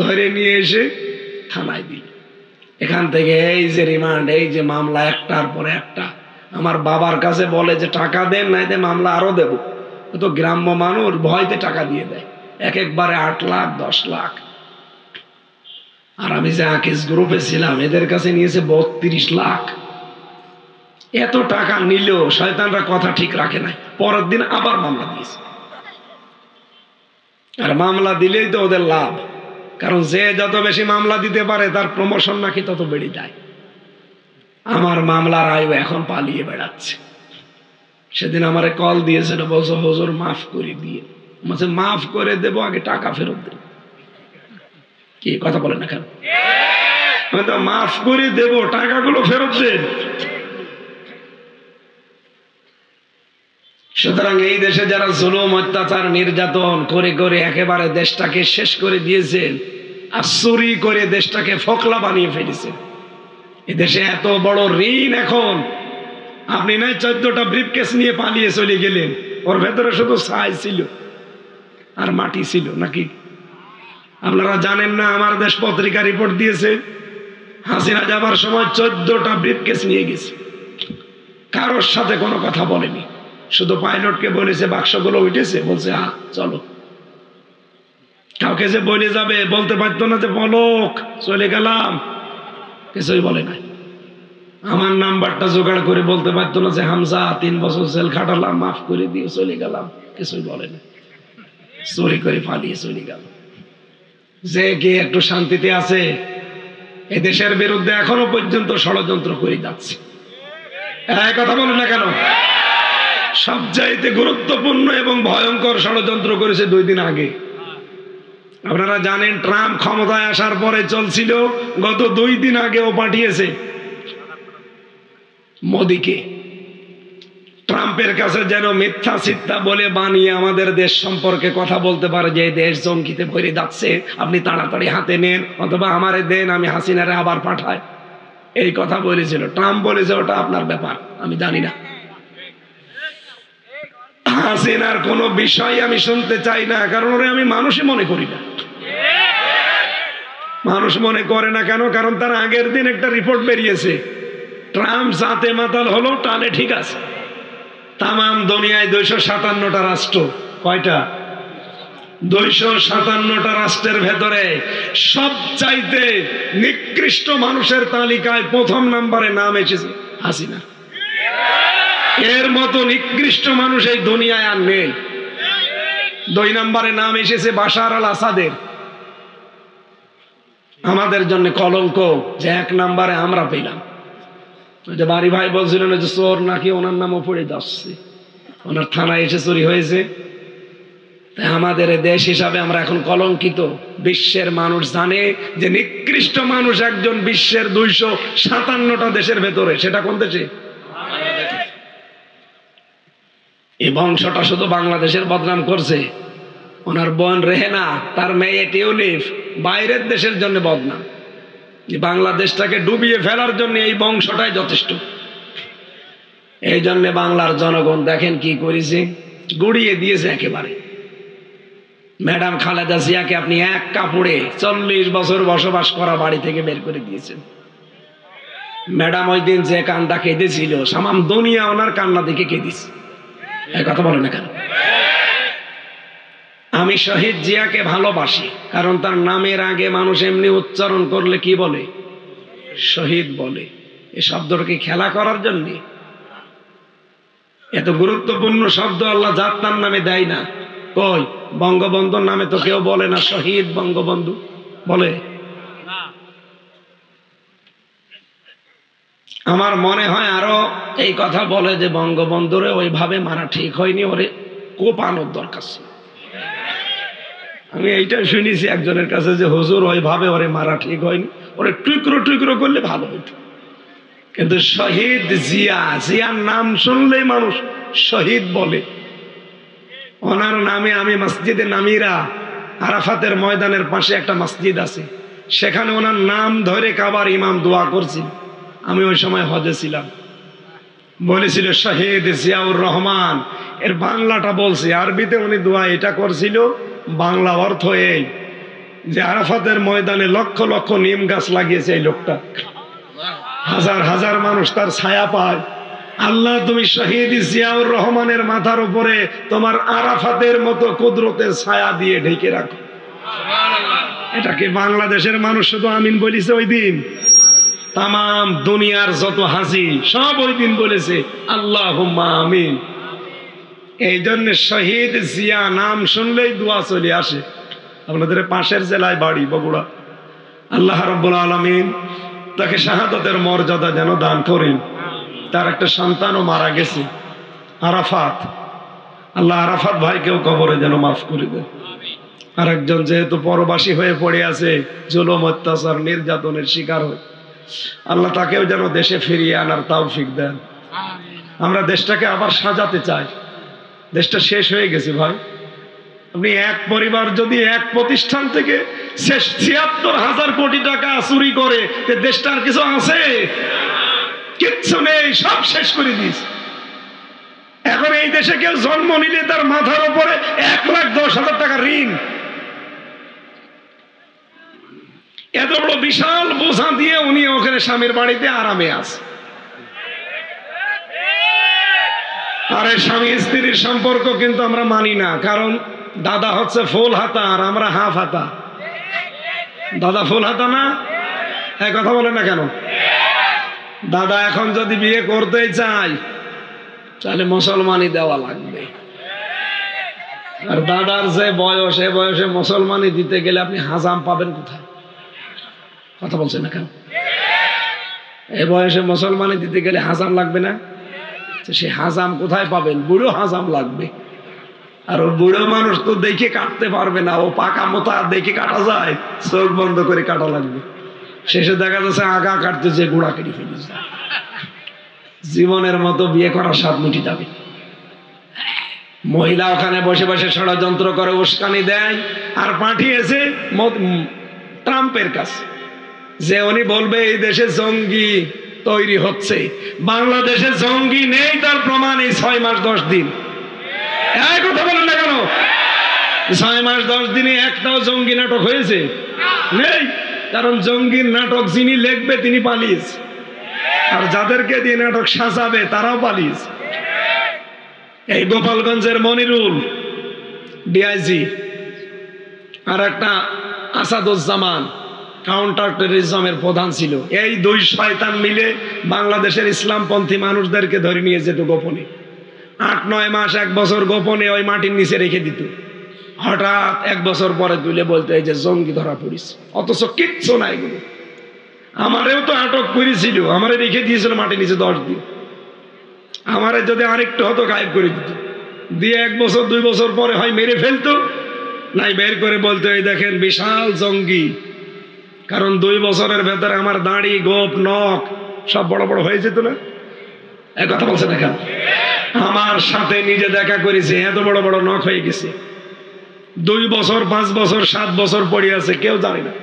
ধরে নিয়ে এসে থানায় দিল। এখান থেকে এই যে রিমান্ড, এই যে মামলা একটার পর একটা। আমার বাবার কাছে বলে যে টাকা দেন, নাই দে মামলা আরো দেব। তো গ্রাম্য মানুষ ভয়তে টাকা দিয়ে দেয়, এক একবারে 8 লাখ 10 লাখ। আর আমি যে আকিস গ্রুপে ছিলাম, এদের কাছে নিয়েছে 32 লাখ। এত টাকা নিলেও শয়তানরা কথা ঠিক রাখে নাই, পরের দিন আবার মামলা দিয়েছে। আর মামলা দিলেই তো ওদের লাভ, কারণ যে যত বেশি মামলা দিতে পারে তার প্রমোশন নাকি তত বেড়ে যায়। আমার মামলার আয়ু এখন পালিয়ে বেড়াচ্ছে। সেদিন আমারে কল দিয়েছিল, বলছো হুজুর মাফ করে দিয়ে। বলছে মাফ করে দেব, আগে টাকা ফেরত দেব। কি কথা বলেন না কেন? আমি তো মাফ করে দেব, টাকাগুলো ফেরত দেন। সুতরাং এই দেশে যারা জুলুম অত্যাচার নির্যাতন করে করে একেবারে দেশটাকে শেষ করে দিয়েছেন, আর চুরি করে দেশটাকে ফোকলা বানিয়ে ফেলেছেন। এদেশে এত বড় ঋণ এখন। আপনি নাই 14টা ব্রিফকেস নিয়ে পালিয়ে চলে গেলেন, ওর ভেতরে শুধু ছাই ছিল আর মাটি ছিল নাকি? আপনারা জানেন না, আমার দেশ পত্রিকা রিপোর্ট দিয়েছে হাসিনা যাবার সময় 14টা ব্রিফকেস নিয়ে গেছে। কারোর সাথে কোনো কথা বলেনি, শুধু পাইলটকে বলেছে বাক্সগুলো উঠেছে, বলছে হ্যাঁ চলো। কাউকে যে বলে যাবে বলতে পারতো না যে বলক চলে গেলাম, কিছুই বলে নাই। আমার নাম্বারটা জোগাড় করে বলতে পারতো না যে হামজা 3 বছর জেল খাটালাম, মাফ করে দিয়ে চলে গেলাম, কিছুই বলে না। চুরি করে পালিয়ে চলে গেল। যে কে একটু শান্তিতে আছে, এদেশের বিরুদ্ধে এখনো পর্যন্ত ষড়যন্ত্র করে যাচ্ছে। কথা বলেন না কেন? সবচাইতে গুরুত্বপূর্ণ এবং ভয়ঙ্কর ষড়যন্ত্র করেছে 2 দিন আগে। আপনারা জানেন ট্রাম্প ক্ষমতায় আসার পরে চলছিল, গত 2 দিন আগেও পাঠিয়েছে মোদিকে। ট্রাম্পের কাছে যেন মিথ্যা চিত্তা বলে বানিয়ে আমাদের দেশ সম্পর্কে কথা বলতে পারে যে দেশ জঙ্গিতে ভরে যাচ্ছে, আপনি তাড়াতাড়ি হাতে নেন, অথবা আমারে দেন, আমি হাসিনারে আবার পাঠাই। এই কথা বলেছিল ট্রাম্প। বলেছে ওটা আপনার ব্যাপার, আমি জানি না। হাসিনার কোনো বিষয় আমি শুনতে চাই না, কারণ ওরে আমি মানুষই মনে করি না। মানুষ মনে করে না কেন? কারণ তার আগের দিন একটা রিপোর্ট বেরিয়েছে, ট্রাম্প জাতে মাতাল হলো, টালে ঠিক আছে। তামাম দুনিয়ায় 257টা রাষ্ট্র, কয়টা? 257টা রাষ্ট্রের ভেতরে সবচাইতে নিকৃষ্ট মানুষের তালিকায় 1ম নম্বরে নাম এসেছে হাসিনা। এর মতো নিকৃষ্ট মানুষ এই দুনিয়ায় আর নেই। 2 নম্বরে নাম এসেছে বাশার আল আসাদের। আমাদের জন্য কলঙ্ক যে 1 নম্বরে আমরা পেলাম। ওই যে বাড়ি ভাই বলছিলেন যে চোর নাকি ওনার নামও পড়ে যাচ্ছে, ওনার থানায় এসে চুরি হয়েছে। তাই আমাদের দেশ হিসাবে আমরা এখন কলঙ্কিত। বিশ্বের মানুষ জানে যে নিকৃষ্ট মানুষ একজন বিশ্বের 257টা দেশের ভেতরে, সেটা কোন দেশে? এই বংশটা শুধু বাংলাদেশের বদনাম করছে। ওনার বোন রেহেনা, তার মেয়ে টিউলিপ বাইরের দেশের জন্য বদনাম। বাংলাদেশটাকে ডুবিয়ে ফেলার জন্য এই বংশটাই যথেষ্ট। এই জন্য বাংলার জনগণ দেখেন কি করেছে, গুড়িয়ে দিয়েছে একেবারে। ম্যাডাম খালেদা জিয়াকে আপনি এক কাপড়ে 40 বছর বসবাস করা বাড়ি থেকে বের করে দিয়েছেন। ম্যাডাম ওই দিন যে কান্না কেঁদেছিল, সামাম দুনিয়া ওনার কান্না দেখে কেঁদেছে। এক কথা বলে না কেন? আমি শহীদ জিয়াকে ভালোবাসি, কারণ তার নামের আগে মানুষ এমনি উচ্চারণ করলে কি বলে? শহীদ বলে। এই শব্দটাকে খেলা করার জন্য? এত গুরুত্বপূর্ণ শব্দ আল্লাহ জাত তার নামে দেয় না। কই বঙ্গবন্ধুর নামে তো কেউ বলে না শহীদ বঙ্গবন্ধু, বলে? আমার মনে হয় আরো এই কথা বলে যে বঙ্গবন্ধুরে ওইভাবে মারা ঠিক হয়নি, ওরে কোপানোর দরকার ছিল। আমি এইটা শুনেছি একজনের কাছে যে হুজুর ওইভাবে ওরে মারা ঠিক হয়নি, ওরে টুকরো টুকরো করলে ভালো হইতো। কিন্তু শহীদ জিয়া, জিয়ার নাম শুনলেই মানুষ শহীদ বলে। ওনার নামে আমি মসজিদে নামিরা, আরাফাতের ময়দানের পাশে একটা মসজিদ আছে, সেখানে ওনার নাম ধরে কাবার ইমাম দোয়া করছিল। আমি ওই সময় হজে ছিলাম। বলেছিল শহীদ জিয়াউর রহমান, এর বাংলাটা বলছি, আরবিতে উনি দোয়া এটা করছিল। বাংলা অর্থ এই যে আরাফাতের ময়দানে লক্ষ লক্ষ নিম গাছ লাগিয়েছে এই লোকটা, হাজার হাজার মানুষ তার ছায়া পায়। আল্লাহ তুমি শহীদ জিয়াউর রহমানের মাথার উপরে তোমার আরাফাতের মতো কুদরতের ছায়া দিয়ে ঢেকে রাখো। এটাকে বাংলাদেশের মানুষ শুধু আমিন বলেছে ওই দিন? তামাম দুনিয়ার যত হাসি সব ওই দিন বলেছে আল্লাহুম্মা আমিন। এই জন্য শহীদ জিয়া নাম শুনলেই দোয়া চলে আসে। আপনাদের পাশের জেলায় বাড়ি বগুড়া। আল্লাহ রাব্বুল আলামিন তাকে শাহাদাতের মর্যাদা যেন দান করেন। তার একটা সন্তানও মারা গেছে, আরাফাত। আল্লাহ আরাফাত ভাইকেও কবরে যেন মাফ করে দেন। আর একজন যেহেতু পরবাসী হয়ে পড়ে আছে, জুলুম অত্যাচার নির্যাতনের শিকার হয়ে, আল্লাহ তাকেও যেন দেশে ফিরিয়ে আনার তৌফিক দেন। আমরা দেশটাকে আবার সাজাতে চাই। দেশটা শেষ হয়ে গেছে ভাই। আপনি এক পরিবার যদি এক প্রতিষ্ঠান থেকে ৭৬,০০০ কোটি টাকা চুরি করে, দেশটার কিছু আছে? কিচ্ছু নেই, সব শেষ করে দিয়েছে। এখন এই দেশে কেউ জন্ম নিলে তার মাথার উপরে ১,১০,০০০ টাকা ঋণ। এত বড় বিশাল বোঝা দিয়ে উনি ওখানে স্বামীর বাড়িতে আরামে আছে। আর স্বামী স্ত্রীর সম্পর্ক কিন্তু আমরা মানি না, কারণ দাদা হচ্ছে ফুল হাতা আর আমরা হাফ হাতা। দাদা ফুল হাতা না? এক কথা বলে না কেন? দাদা এখন যদি বিয়ে করতে চায় তাহলে মুসলমানি দেওয়া লাগবে। আর দাদার যে বয়স, এ বয়সে মুসলমানি দিতে গেলে আপনি হাজাম পাবেন কোথায়? কথা বলছেন না কেন? এ বয়সে মুসলমানি দিতে গেলে হাজাম লাগবে না? সে হাজাম কোথায় পাবেন? বুড়ো হাজাম লাগবে। আর ও বুড়ো মানুষ তো দেখে কাটতে পারবে না, ও পাকা মোতা দেখে কাটা যায়? চোখ বন্ধ করে কাটা লাগবে। শেষে দেখা যাচ্ছে আগা কাটতে যে গোড়া কেটে ফেলেছে। জীবনের মতো বিয়ে করার স্বাদ মিটে যাবে। মহিলা ওখানে বসে বসে ষড়যন্ত্র করে, উস্কানি দেয়, আর পাঠিয়েছে ট্রাম্পের কাছে যে উনি বলবে এই দেশে জঙ্গি তৈরি হচ্ছে। বাংলাদেশে জঙ্গি নেই, তার প্রমাণ এই 6 মাস 10 দিন। এই কথা বলেন না কেন? 6 মাস 10 দিনে একটাও জঙ্গি নাটক হয়েছে? নেই। কারণ জঙ্গির নাটক যিনি লিখবে তিনি পালিয়েছে, আর যাদেরকে দিয়ে নাটক সাজাবে তারাও পালিয়েছে। এই গোপালগঞ্জের মনিরুল ডিআইজি আর একটা আসাদুজ্জামান কাউন্টার টেররিজমের প্রধান ছিল। এই 2 শয়তান মিলে বাংলাদেশের ইসলামপন্থী মানুষদেরকে ধরে নিয়ে যেত গোপনে। 8-9 মাস 1 বছর গোপনে ওই মাটির নিচে রেখে দিত। হঠাৎ 1 বছর পরে তুলে বলতে এই যে জঙ্গি ধরা পড়েছে, অথচ কিচ্ছু নাই এগুলো। আমারেও তো আটক করেছিল, আমারে রেখে দিয়েছিল মাটির নিচে 10 দিন। আমারে যদি আরেকটু হতো গায়েব করে দিত, দিয়ে 1 বছর 2 বছর পরে হয় মেরে ফেলতো, নাই বের করে বলতো এই দেখেন বিশাল জঙ্গি। কারণ 2 বছরের ভেতরে আমার দাড়ি গোপ নখ সব বড় বড় হয়ে যেত না? এক কথা বলছে দেখেন, আমার সাথে নিজে দেখা করেছে, এত বড় বড় নখ হয়ে গেছে। 2 বছর 5 বছর 7 বছর পড়ে আছে, কেউ জানে না।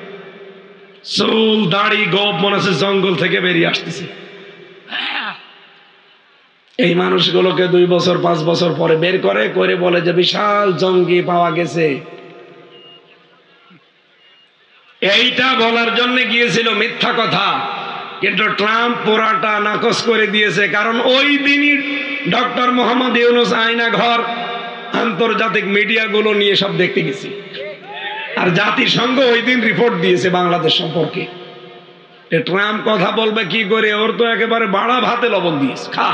চুল দাড়ি গোপ মনে হচ্ছে জঙ্গল থেকে বেরিয়ে আসতেছে। এই মানুষগুলোকে 2 বছর 5 বছর পরে বের করে বলে যে বিশাল জঙ্গি পাওয়া গেছে। এইটা বলার জন্য গিয়েছিল, মিথ্যা কথা। কিন্তু ট্রাম্প পুরাটা নাকচ করে দিয়েছে, কারণ ওই দিনই ডক্টর মোহাম্মদ ইউনূস আয়না ঘর আন্তর্জাতিক মিডিয়াগুলো নিয়ে সব দেখতে গেছি, আর জাতিসংঘ ওই দিন রিপোর্ট দিয়েছে বাংলাদেশ সম্পর্কে। ট্রাম্প কথা বলবে কি করে? ওর তো একেবারে বাড়া ভাতে লবণ দিয়েছে, খা।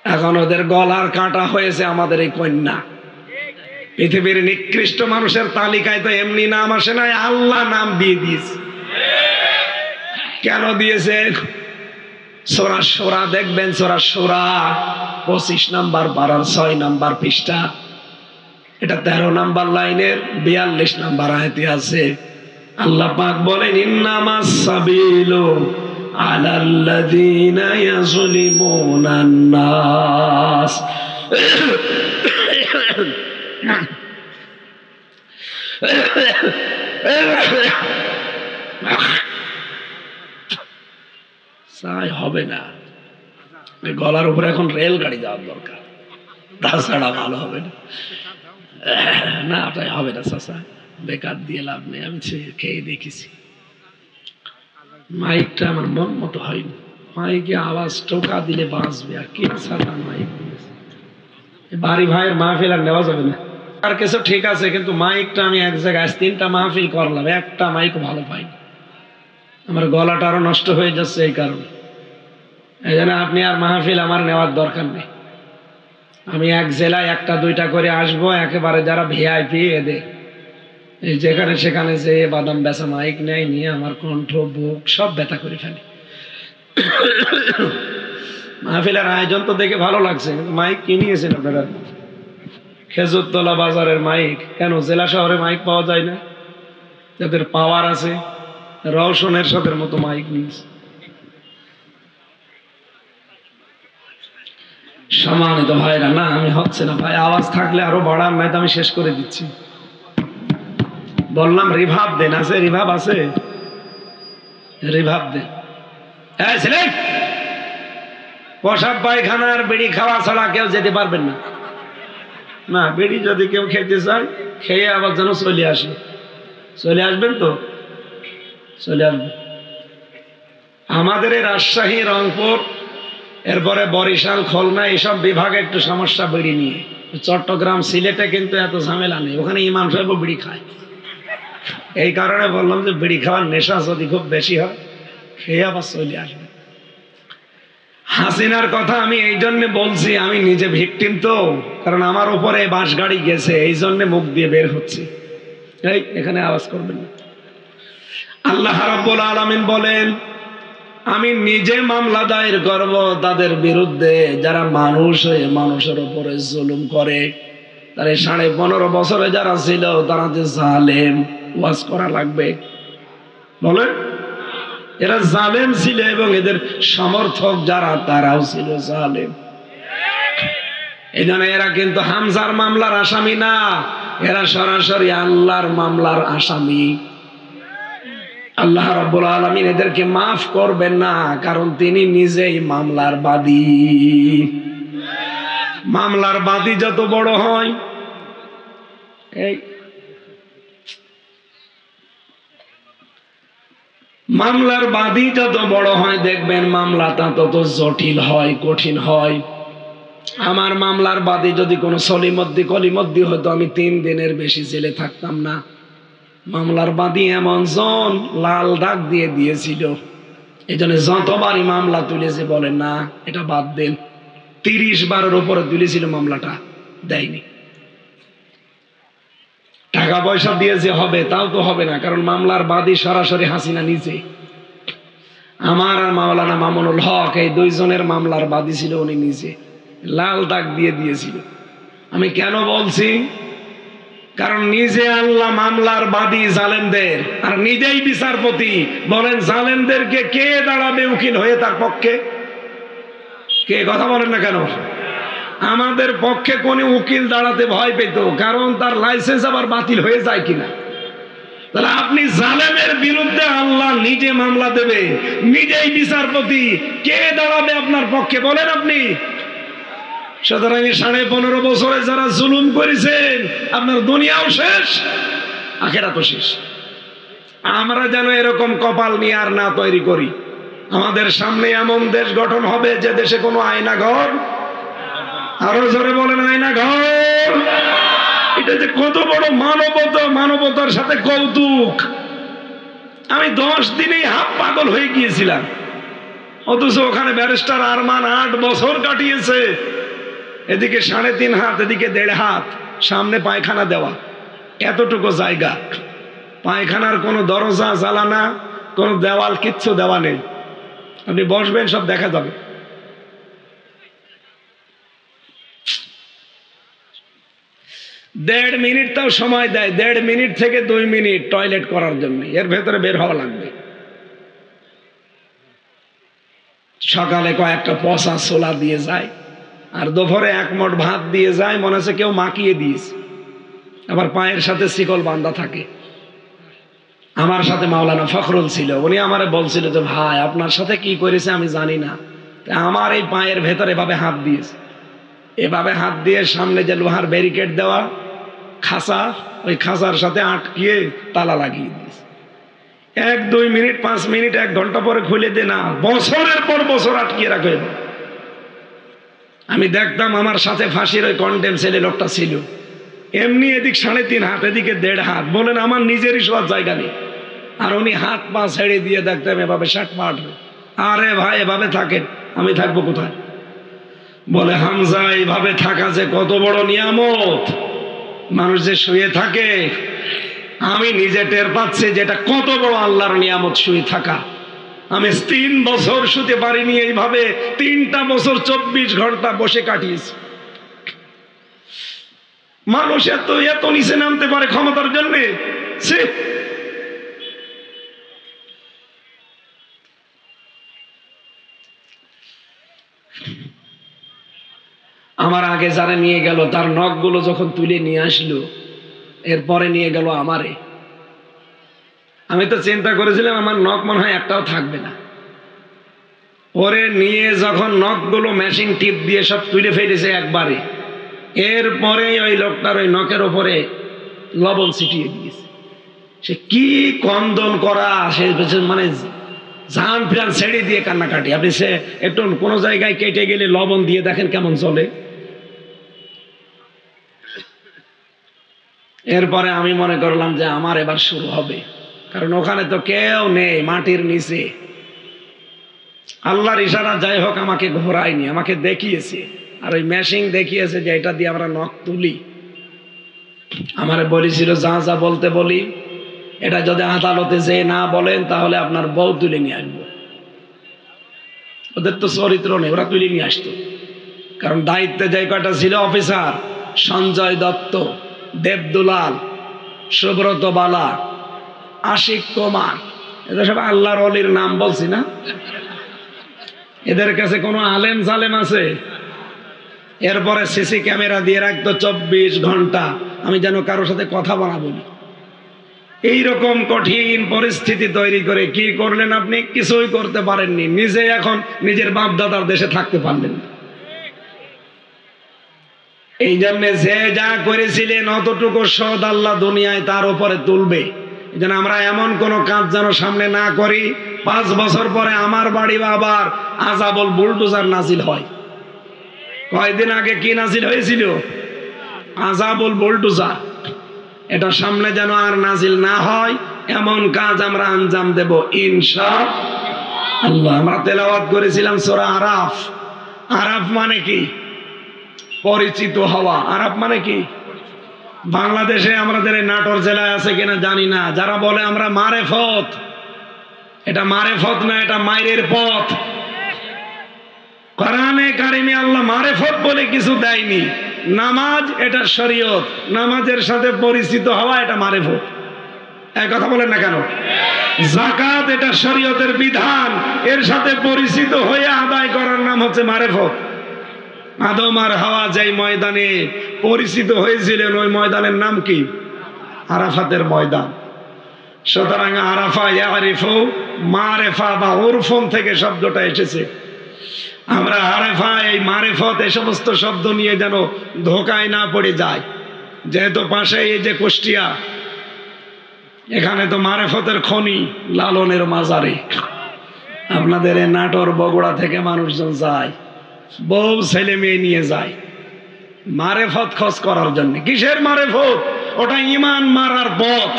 এখন ওদের গলার কাঁটা হয়েছে আমাদের এই কন্যা। পৃথিবীর নিকৃষ্ট মানুষের তালিকায় তো এমনি নাম আসে নাই, আল্লাহ নাম দিয়ে দিয়েছে। কেন দিয়েছে? সূরা শূরা দেখবেন, সূরা শূরা 25 নম্বর পারার 6 নম্বর পৃষ্ঠা, এটা 13 নম্বর লাইনের 42 নম্বর আয়াতে আছে। আল্লাহ পাক বলেন ইন্নামাস সাবিলু আলাল্লাযীনা ইয়াযলিমুনান নাস। চাই হবে না, গলার উপরে এখন রেলগাড়ি যাওয়ার দরকার, তাছাড়া ভালো হবে না। না ওটাই হবে না চাচা, বেকার দিয়ে লাভ নেই। আমি খেয়ে দেখেছি, মাইকটা আমার মন মতো হয়নি। মাইকে আওয়াজ টোকা দিলে বাঁচবে, আর কি সাদা মাইক বাড়ি ভাইয়ের মাহফিল আর নেওয়া যাবে না। আর কিছু ঠিক আছে, কিন্তু মাইকটা আমি এক জায়গায় 3টা মাহফিল করলাম, একটা মাইক ভালো পাইনি। আমার গলাটা আরো নষ্ট হয়ে যাচ্ছে এই কারণে। এই জন্য আপনি আর মাহফিল আমার নেওয়ার দরকার নেই। আমি এক জেলায় 1টা 2টা করে আসবো, একেবারে যারা ভিআইপি এদের এই যেখানে সেখানে যে বাদাম বেচা মাইক নেয়, নিয়ে আমার কণ্ঠ বুক সব ব্যথা করে ফেলে। মাহফিলের আয়োজন তো দেখে ভালো লাগছে, কিন্তু মাইক কি নিয়েছেন আপনারা? খেজুরতলা বাজারের মাইক। কেন জেলা শহরে মাইক পাওয়া যায় না? যাদের পাওয়ার আছে রওশনের সাথে মতো মাইক নিয়েছে। সম্মানিত ভাইরা, না আমি হচ্ছে না ভাই, আওয়াজ থাকলে আরো বাড়ান, নাই তো আমি শেষ করে দিচ্ছি। বললাম রিভাব দেন, আছে রিভাব আছে, রিভাব দেন। হ্যাঁ ছেলে, প্রসাব পায়খানার বিড়ি খাওয়া ছাড়া কেউ যেতে পারবেন না। না বিড়ি যদি কেউ খেতে চায়, খেয়ে আবার যেন চলে আসে। চলে আসবেন তো? চলে আসবেন। আমাদের এই রাজশাহী, রংপুর, এরপরে বরিশাল, খুলনা এইসব বিভাগে একটু সমস্যা বিড়ি নিয়ে। চট্টগ্রাম, সিলেটে কিন্তু এত ঝামেলা নেই, ওখানে ইমাম সাহেবও বিড়ি খায়। এই কারণে বললাম যে বিড়ি খাওয়ার নেশা যদি খুব বেশি হয়, খেয়ে আবার চলে আসবে। হাসিনার কথা আমি এই জন্য বলছি, আমি নিজে ভিকটিম তো, কারণ আমার উপরে বাস গাড়ি গেছে, এই জন্য মুখ দিয়ে বের হচ্ছে। এই এখানে আওয়াজ করবেন না। আল্লাহ রাব্বুল আলামিন বলেন, আমি নিজে মামলা দায়ের করব তাদের বিরুদ্ধে যারা মানুষ হয়ে মানুষের উপরে জুলুম করে। তার 15.5 বছরে যারা ছিল তারা যে জালেম, ওয়াজ করা লাগবে। বলে এরা জালেম ছিল, এবং এদের সমর্থক যারা তারাও ছিল জালেম। এই জন্য এরা কিন্তু হামজার মামলার আসামি না, এরা সরাসরি আল্লাহর মামলার আসামি। আল্লাহ রাব্বুল আলামিন এদেরকে মাফ করবেন না, কারণ তিনি নিজেই মামলার বাদী। মামলার বাদী যত বড় হয়, এই মামলার বাদী যত বড় হয়, দেখবেন মামলাটা তত জটিল হয়, কঠিন হয়। আমার মামলার বাদী যদি কোনো সলিমদ্দি কলিমদ্দি হতো, আমি 3 দিনের বেশি জেলে থাকতাম না। মামলার বাদী এমন জন লাল দাগ দিয়ে দিয়েছিল, এই জন্য যতবারই মামলা তুলেছে বলে না এটা বাদ দেন। 30 বারের উপরে তুলেছিল মামলাটা, দেয়নি। টাকা পয়সা দিয়ে যে হবে তাও তো হবে না, কারণ মামলার বাদী সরাসরি হাসিনা নিজে। আমার আর মাওলানা মামুনুল হক এই দুইজনের মামলার বাদী ছিল উনি নিজে, লাল দাগ দিয়ে দিয়েছিল। আমি কেন বলছি? কারণ নিজে আল্লাহ মামলার বাদী জালেমদের, আর নিজেই বিচারপতি। বলেন জালেমদেরকে কে দাঁড়াবে উকিল হয়ে তার পক্ষে? কে কথা বলেন না কেন? আমাদের পক্ষে কোন উকিল দাঁড়াতে ভয় পেত, কারণ তার লাইসেন্স আবার বাতিল হয়ে যায় কিনা। তাহলে আপনি জালেমের বিরুদ্ধে আল্লাহ নিজে মামলা দেবে, নিজেই বিচারপতি, কে দাঁড়াবে আপনার পক্ষে বলেন আপনি? সুতরাং 15.5 বছরে যারা জুলুম করেছেন, আপনার দুনিয়াও শেষ, আখিরাতও শেষ। আমরা যেন এরকম কপাল নিয়ে আর না তৈরি করি। আমাদের সামনে এমন দেশ গঠন হবে যে দেশে কোনো আয়না ঘর, আরো জোরে বলেন আয়না ঘর। এটা যে কত বড় মানবতা, মানবতার সাথে কৌতুক। আমি 10 দিনেই হাফ পাগল হয়ে গিয়েছিলাম, অথচ ওখানে ব্যারিস্টার আরমান 8 বছর কাটিয়েছে। এদিকে 3.5 হাত, এদিকে 1.5 হাত, সামনে পায়খানা দেওয়া, এতটুকু জায়গা। পায়খানার কোনো দরজা জ্বালানা, কোনো দেওয়াল, কিচ্ছু দেওয়া নেই। আপনি বসবেন, সব দেখা যাবে। দেড় মিনিট তাও সময় দেয়, 1.5 মিনিট থেকে 2 মিনিট টয়লেট করার জন্য, এর ভেতরে বের হওয়া লাগবে। সকালে কয়েকটা পচা ছোলা দিয়ে যায়, আর দুপুরে 1 মুঠ ভাত দিয়ে যায়, মনে হচ্ছে কেউ মাখিয়ে দিয়েছে। আবার পায়ের সাথে শিকল বাঁধা থাকে। আমার সাথে মাওলানা ফখরুল ছিল, উনি আমারে বলছিল যে ভাই আপনার সাথে কি করেছে আমি জানি না, আমার এই পায়ের ভেতরে এভাবে হাত দিয়েছে, এভাবে হাত দিয়ে সামনে যে লোহার ব্যারিকেড দেওয়া খাঁচা, ওই খাঁচার সাথে আটকিয়ে তালা লাগিয়ে দিয়েছে। 1-2 মিনিট, 5 মিনিট, 1 ঘন্টা পরে খুলে দে না, বছরের পর বছর আটকিয়ে রাখে। আমি দেখতাম আমার সাথে ফাঁসির ওই কন্ডেম ছেলে লোকটা ছিল, এমনি এদিক 3.5 হাত, এদিকে 1.5 হাত। বলেন আমার নিজেরই শোয়ার জায়গা নেই, আর উনি হাত পা ছেড়ে দিয়ে দেখতাম এভাবে 60 পা আটবে। আরে ভাই এভাবে থাকেন, আমি থাকবো কোথায়? বলে হামজা এইভাবে থাকা যে কত বড় নিয়ামত। মানুষ যে শুয়ে থাকে, আমি নিজে টের পাচ্ছি যেটা কত বড় আল্লাহর নিয়ামত শুয়ে থাকা। আমি 3 বছর শুতে পারিনি এইভাবে, 3টা বছর 24 ঘন্টা বসে কাটিয়েছি। মানুষ এত নিচে নামতে পারে ক্ষমতার জন্য। আমার আগে যারা নিয়ে গেল, তার নখগুলো যখন তুলে নিয়ে আসলো, এরপরে নিয়ে গেল আমারে। আমি তো চিন্তা করেছিলাম আমার নখ মনে হয় একটাও থাকবে না। ওরে নিয়ে যখন নখগুলো মেশিন টিপ দিয়ে সব তুলে ফেলেছে একবারে, এরপরে ওই লোকটার ওই নখের ওপরে লবণ ছিটিয়ে দিয়েছে। সে কি কন্দন করা, সে মানে জান প্রাণ ছেড়ে দিয়ে কান্নাকাটি। আপনি সে একটু কোনো জায়গায় কেটে গেলে লবণ দিয়ে দেখেন কেমন চলে। এরপরে আমি মনে করলাম যে আমার এবার শুরু হবে, কারণ ওখানে তো কেউ নেই, মাটির নিচে। আল্লাহর ইশারা যাই হোক আমাকে ঘোরায়নি, আমাকে দেখিয়েছে, আর ওই মেশিন দেখিয়েছে যে এটা দিয়ে আমরা নখ তুলি। আমারে বলেছিল যা যা বলতে বলি, এটা যদি আদালতে যে না বলেন তাহলে আপনার বউ তুলে নিয়ে আসবো। ওদের তো চরিত্র নেই, ওরা তুলে নিয়ে আসতো। কারণ দায়িত্বে যে কয়টা ছিল অফিসার, সঞ্জয় দত্ত, দেবদুলাল, সুব্রত বালা, আশিক কুমার, এদের সব আল্লাহর ওলির নাম বলছি না। এদের কাছে কোনো আলেম জালেম আছে? এরপরে সিসি ক্যামেরা দিয়ে রাখতো 24 ঘন্টা, আমি যেন কারোর সাথে কথা বলাবো না। এইরকম কঠিন পরিস্থিতি তৈরি করে কি করলেন আপনি? কিছুই করতে পারেননি। নিজে এখন নিজের বাপ দাদার দেশে থাকতে পারলেন না। এই জন্য যে যা করেছিলেন অতটুকু শোধ আল্লাহ দুনিয়ায় তার উপরে তুলবে। এই জন্য আমরা এমন কোন কাজ যেন সামনে না করি 5 বছর পরে আমার বাড়ি আবার আযাবুল বুলডোজার নাজিল হয়। কয়েকদিন আগে কি নাজিল হয়েছিল? আযাবুল বুলডোজার। এটা সামনে যেন আর নাজিল না হয়, এমন কাজ আমরা আঞ্জাম দেব ইনশাআল্লাহ। আমরা তেলাওয়াত করেছিলাম সূরা আরাফ। আরাফ মানে কি? পরিচিত হওয়া। আরাফ মানে কি? বাংলাদেশে আমাদের এই নাটোর জেলায় আছে কিনা জানি না, যারা বলে আমরা মারেফত, এটা মারেফত না, এটা মায়ের পথ। কোরআনে কারিমে আল্লাহ মারেফত বলে কিছু দেয়নি। নামাজ এটা শরীয়ত, নামাজের সাথে পরিচিত হওয়া এটা মারেফত। এই কথা বলেন না কেন? যাকাত এটা শরীয়তের বিধান, এর সাথে পরিচিত হয়ে আদায় করার নাম হচ্ছে মারেফত। আদম আর হাওয়া যেই ময়দানে পরিচিত হয়েছিলেন, ওই ময়দানের নাম কি? আরাফাতের ময়দান। সুতরাং আরাফা ইয়ারিফু মারেফা বা উরফুন থেকে শব্দটা এসেছে। আমরা আরেফা এই মারেফত এই সমস্ত শব্দ নিয়ে যেন ধোকায় না পড়ে যায়। যেহেতু পাশে এই যে কুষ্টিয়া, এখানে তো মারেফতের খনি, লালনের মাজারে। আপনাদের এই নাটোর বগুড়া থেকে মানুষজন যায়, বউ ছেলে মেয়ে নিয়ে যায় মারেফত খোঁজ করার জন্য। কিসের মারেফত? ওটা ঈমান মারার পথ।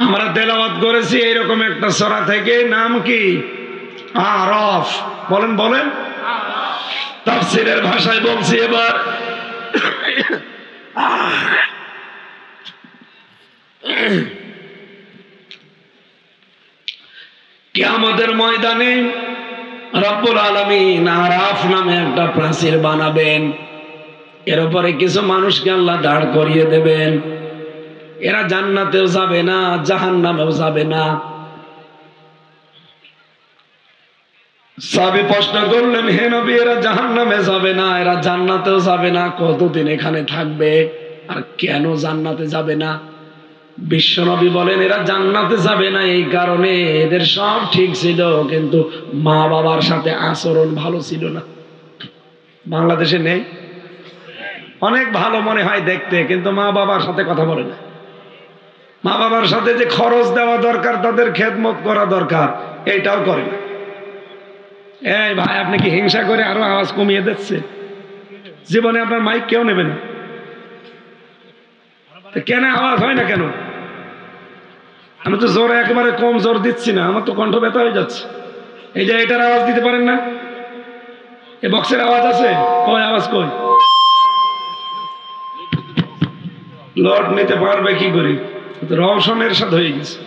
আমরা তেলাওয়াত করেছি এইরকম একটা সূরা থেকে, নাম কি? আরাফ। বলেন বলেন। তাফসীরের ভাষায় বলছি এবার। কিয়ামতের ময়দানে রব্বুল আলামিন আরাফ নামে একটা প্রাচীর বানাবেন। এর উপরে কিছু মানুষকে আল্লাহ দাঁড় করিয়ে দেবেন। এরা জান্নাতেও যাবে না, জাহান্নামেও যাবে না। সাহাবী প্রশ্ন করলেন, হে নবী, এরা জাহান্নামে যাবে না, এরা জান্নাতেও যাবে না, কতদিন এখানে থাকবে আর কেন জান্নাতে যাবে না? বিশ্বনবী বলেন, এরা জান্নাতে যাবে না এই কারণে এদের সব ঠিক ছিল, কিন্তু মা বাবার সাথে আচরণ ভালো ছিল না। বাংলাদেশে নেই? অনেক ভালো মনে হয় দেখতে, কিন্তু মা বাবার সাথে কথা বলে না। মা বাবার সাথে যে খরচ দেওয়া দরকার, তাদের খেদমত করা দরকার, এইটাও করে না। এই ভাই, আপনি কি হিংসা করে আরো আওয়াজ কমিয়ে দিচ্ছে? জীবনে আপনার মাইক কেউ নেবে না, কেন আওয়াজ হয় না কেন? আমি তো জোর একেবারে কম জোর দিচ্ছি না, আমার তো কণ্ঠ ব্যথা হয়ে যাচ্ছে। এই যে এটার আওয়াজ দিতে পারেন না? এই বক্সের আওয়াজ আছে? কই আওয়াজ কই? লট নিতে পারবে কি করি? রওশনের সাথে হয়ে গেছে।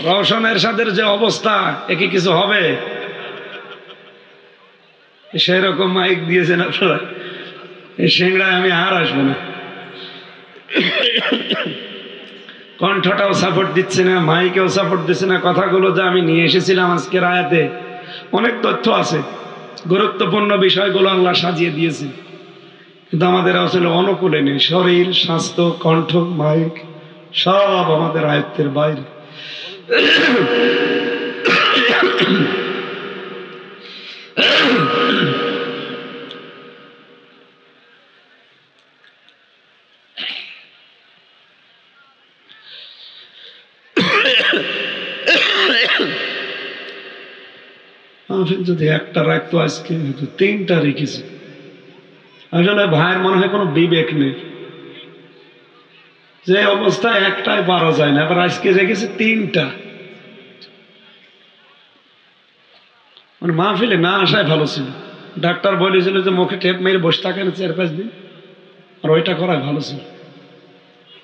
রওশনের সাথে যে অবস্থা, একে কিছু হবে? সেই রকম মাইক দিয়েছেন আপনারা, এই সিংড়ায় আমি আর আসবো না। কণ্ঠটাও সাপোর্ট দিচ্ছে না, মাইকেও সাপোর্ট দিচ্ছে না। কথাগুলো যা আমি নিয়ে এসেছিলাম আজকের আয়াতে, অনেক তথ্য আছে, গুরুত্বপূর্ণ বিষয়গুলো আল্লাহ সাজিয়ে দিয়েছে, কিন্তু আমাদের আসলে অনুকূলে নেই। শরীর, স্বাস্থ্য, কণ্ঠ, মাইক সব আমাদের আয়ত্তের বাইরে। যদি একটা রাখতো, আজকে তিনটা রেখেছি। আসলে ভাইয়ের মনে হয় কোনো বিবেক নেই, যে অবস্থায় একটাই পারা যায় না, আবার আজকে রেখেছে তিনটা। মানে মাহফিলে না আসায় ভালো ছিল। ডাক্তার বলেছিল যে মুখে টেপ মেরে বসে থাকেন 4-5 দিন, আর ওইটা করাই ভালো ছিল,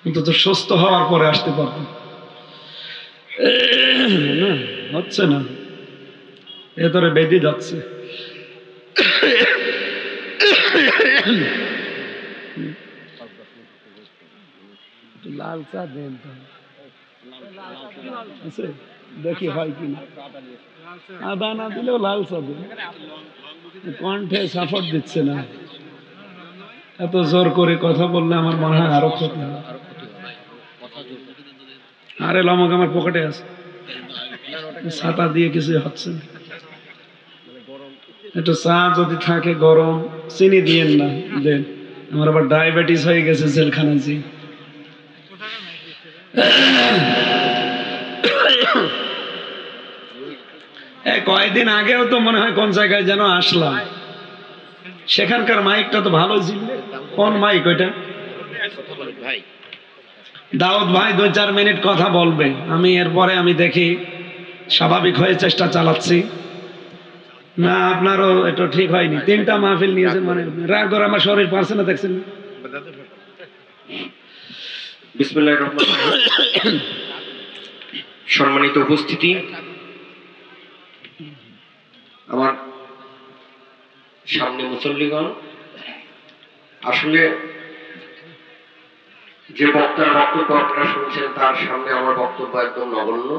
কিন্তু তো সুস্থ হওয়ার পরে আসতে পারতাম। না, হচ্ছে না, এতরে বেঁধে যাচ্ছে। লাল চা দেন তো, দেখি হয় কিনা। আদা না দিলেও লাল চা দেন। কণ্ঠে সাপোর্ট দিচ্ছে না, এত জোর করে কথা বললে আমার মনে হয় আরো ক্ষতি হবে। আরে লমক আমার পকেটে আছে, ছাতা দিয়ে কিছু হচ্ছে না। একটু চা যদি থাকে গরম, চিনি দিয়েন না, দেন। আমার আবার ডায়াবেটিস হয়ে গেছে, জেলখানা জি। কয়েকদিন আগেও তো মনে হয় কোন জায়গায় যেন আসলাম, সেখানকার মাইকটা তো ভালো ছিল। কোন মাইক ওইটা? দাউদ ভাই 2-4 মিনিট কথা বলবে, আমি এরপরে আমি দেখি স্বাভাবিক হয়ে চেষ্টা চালাচ্ছি। না আপনারও এটা ঠিক হয়নি, 3টা মাহফিল নিয়েছেন মানে রাগ করে আমার শরীর পারছে না, দেখছেন না? বিসমিল্লাহির রহমানির রহিম। সম্মানিত উপস্থিতি, আমার সামনে মুসল্লিগণ, আসলে যে বক্তার বক্তব্য আপনারা শুনছেন তার সামনে আমার বক্তব্য একদম নগণ্য।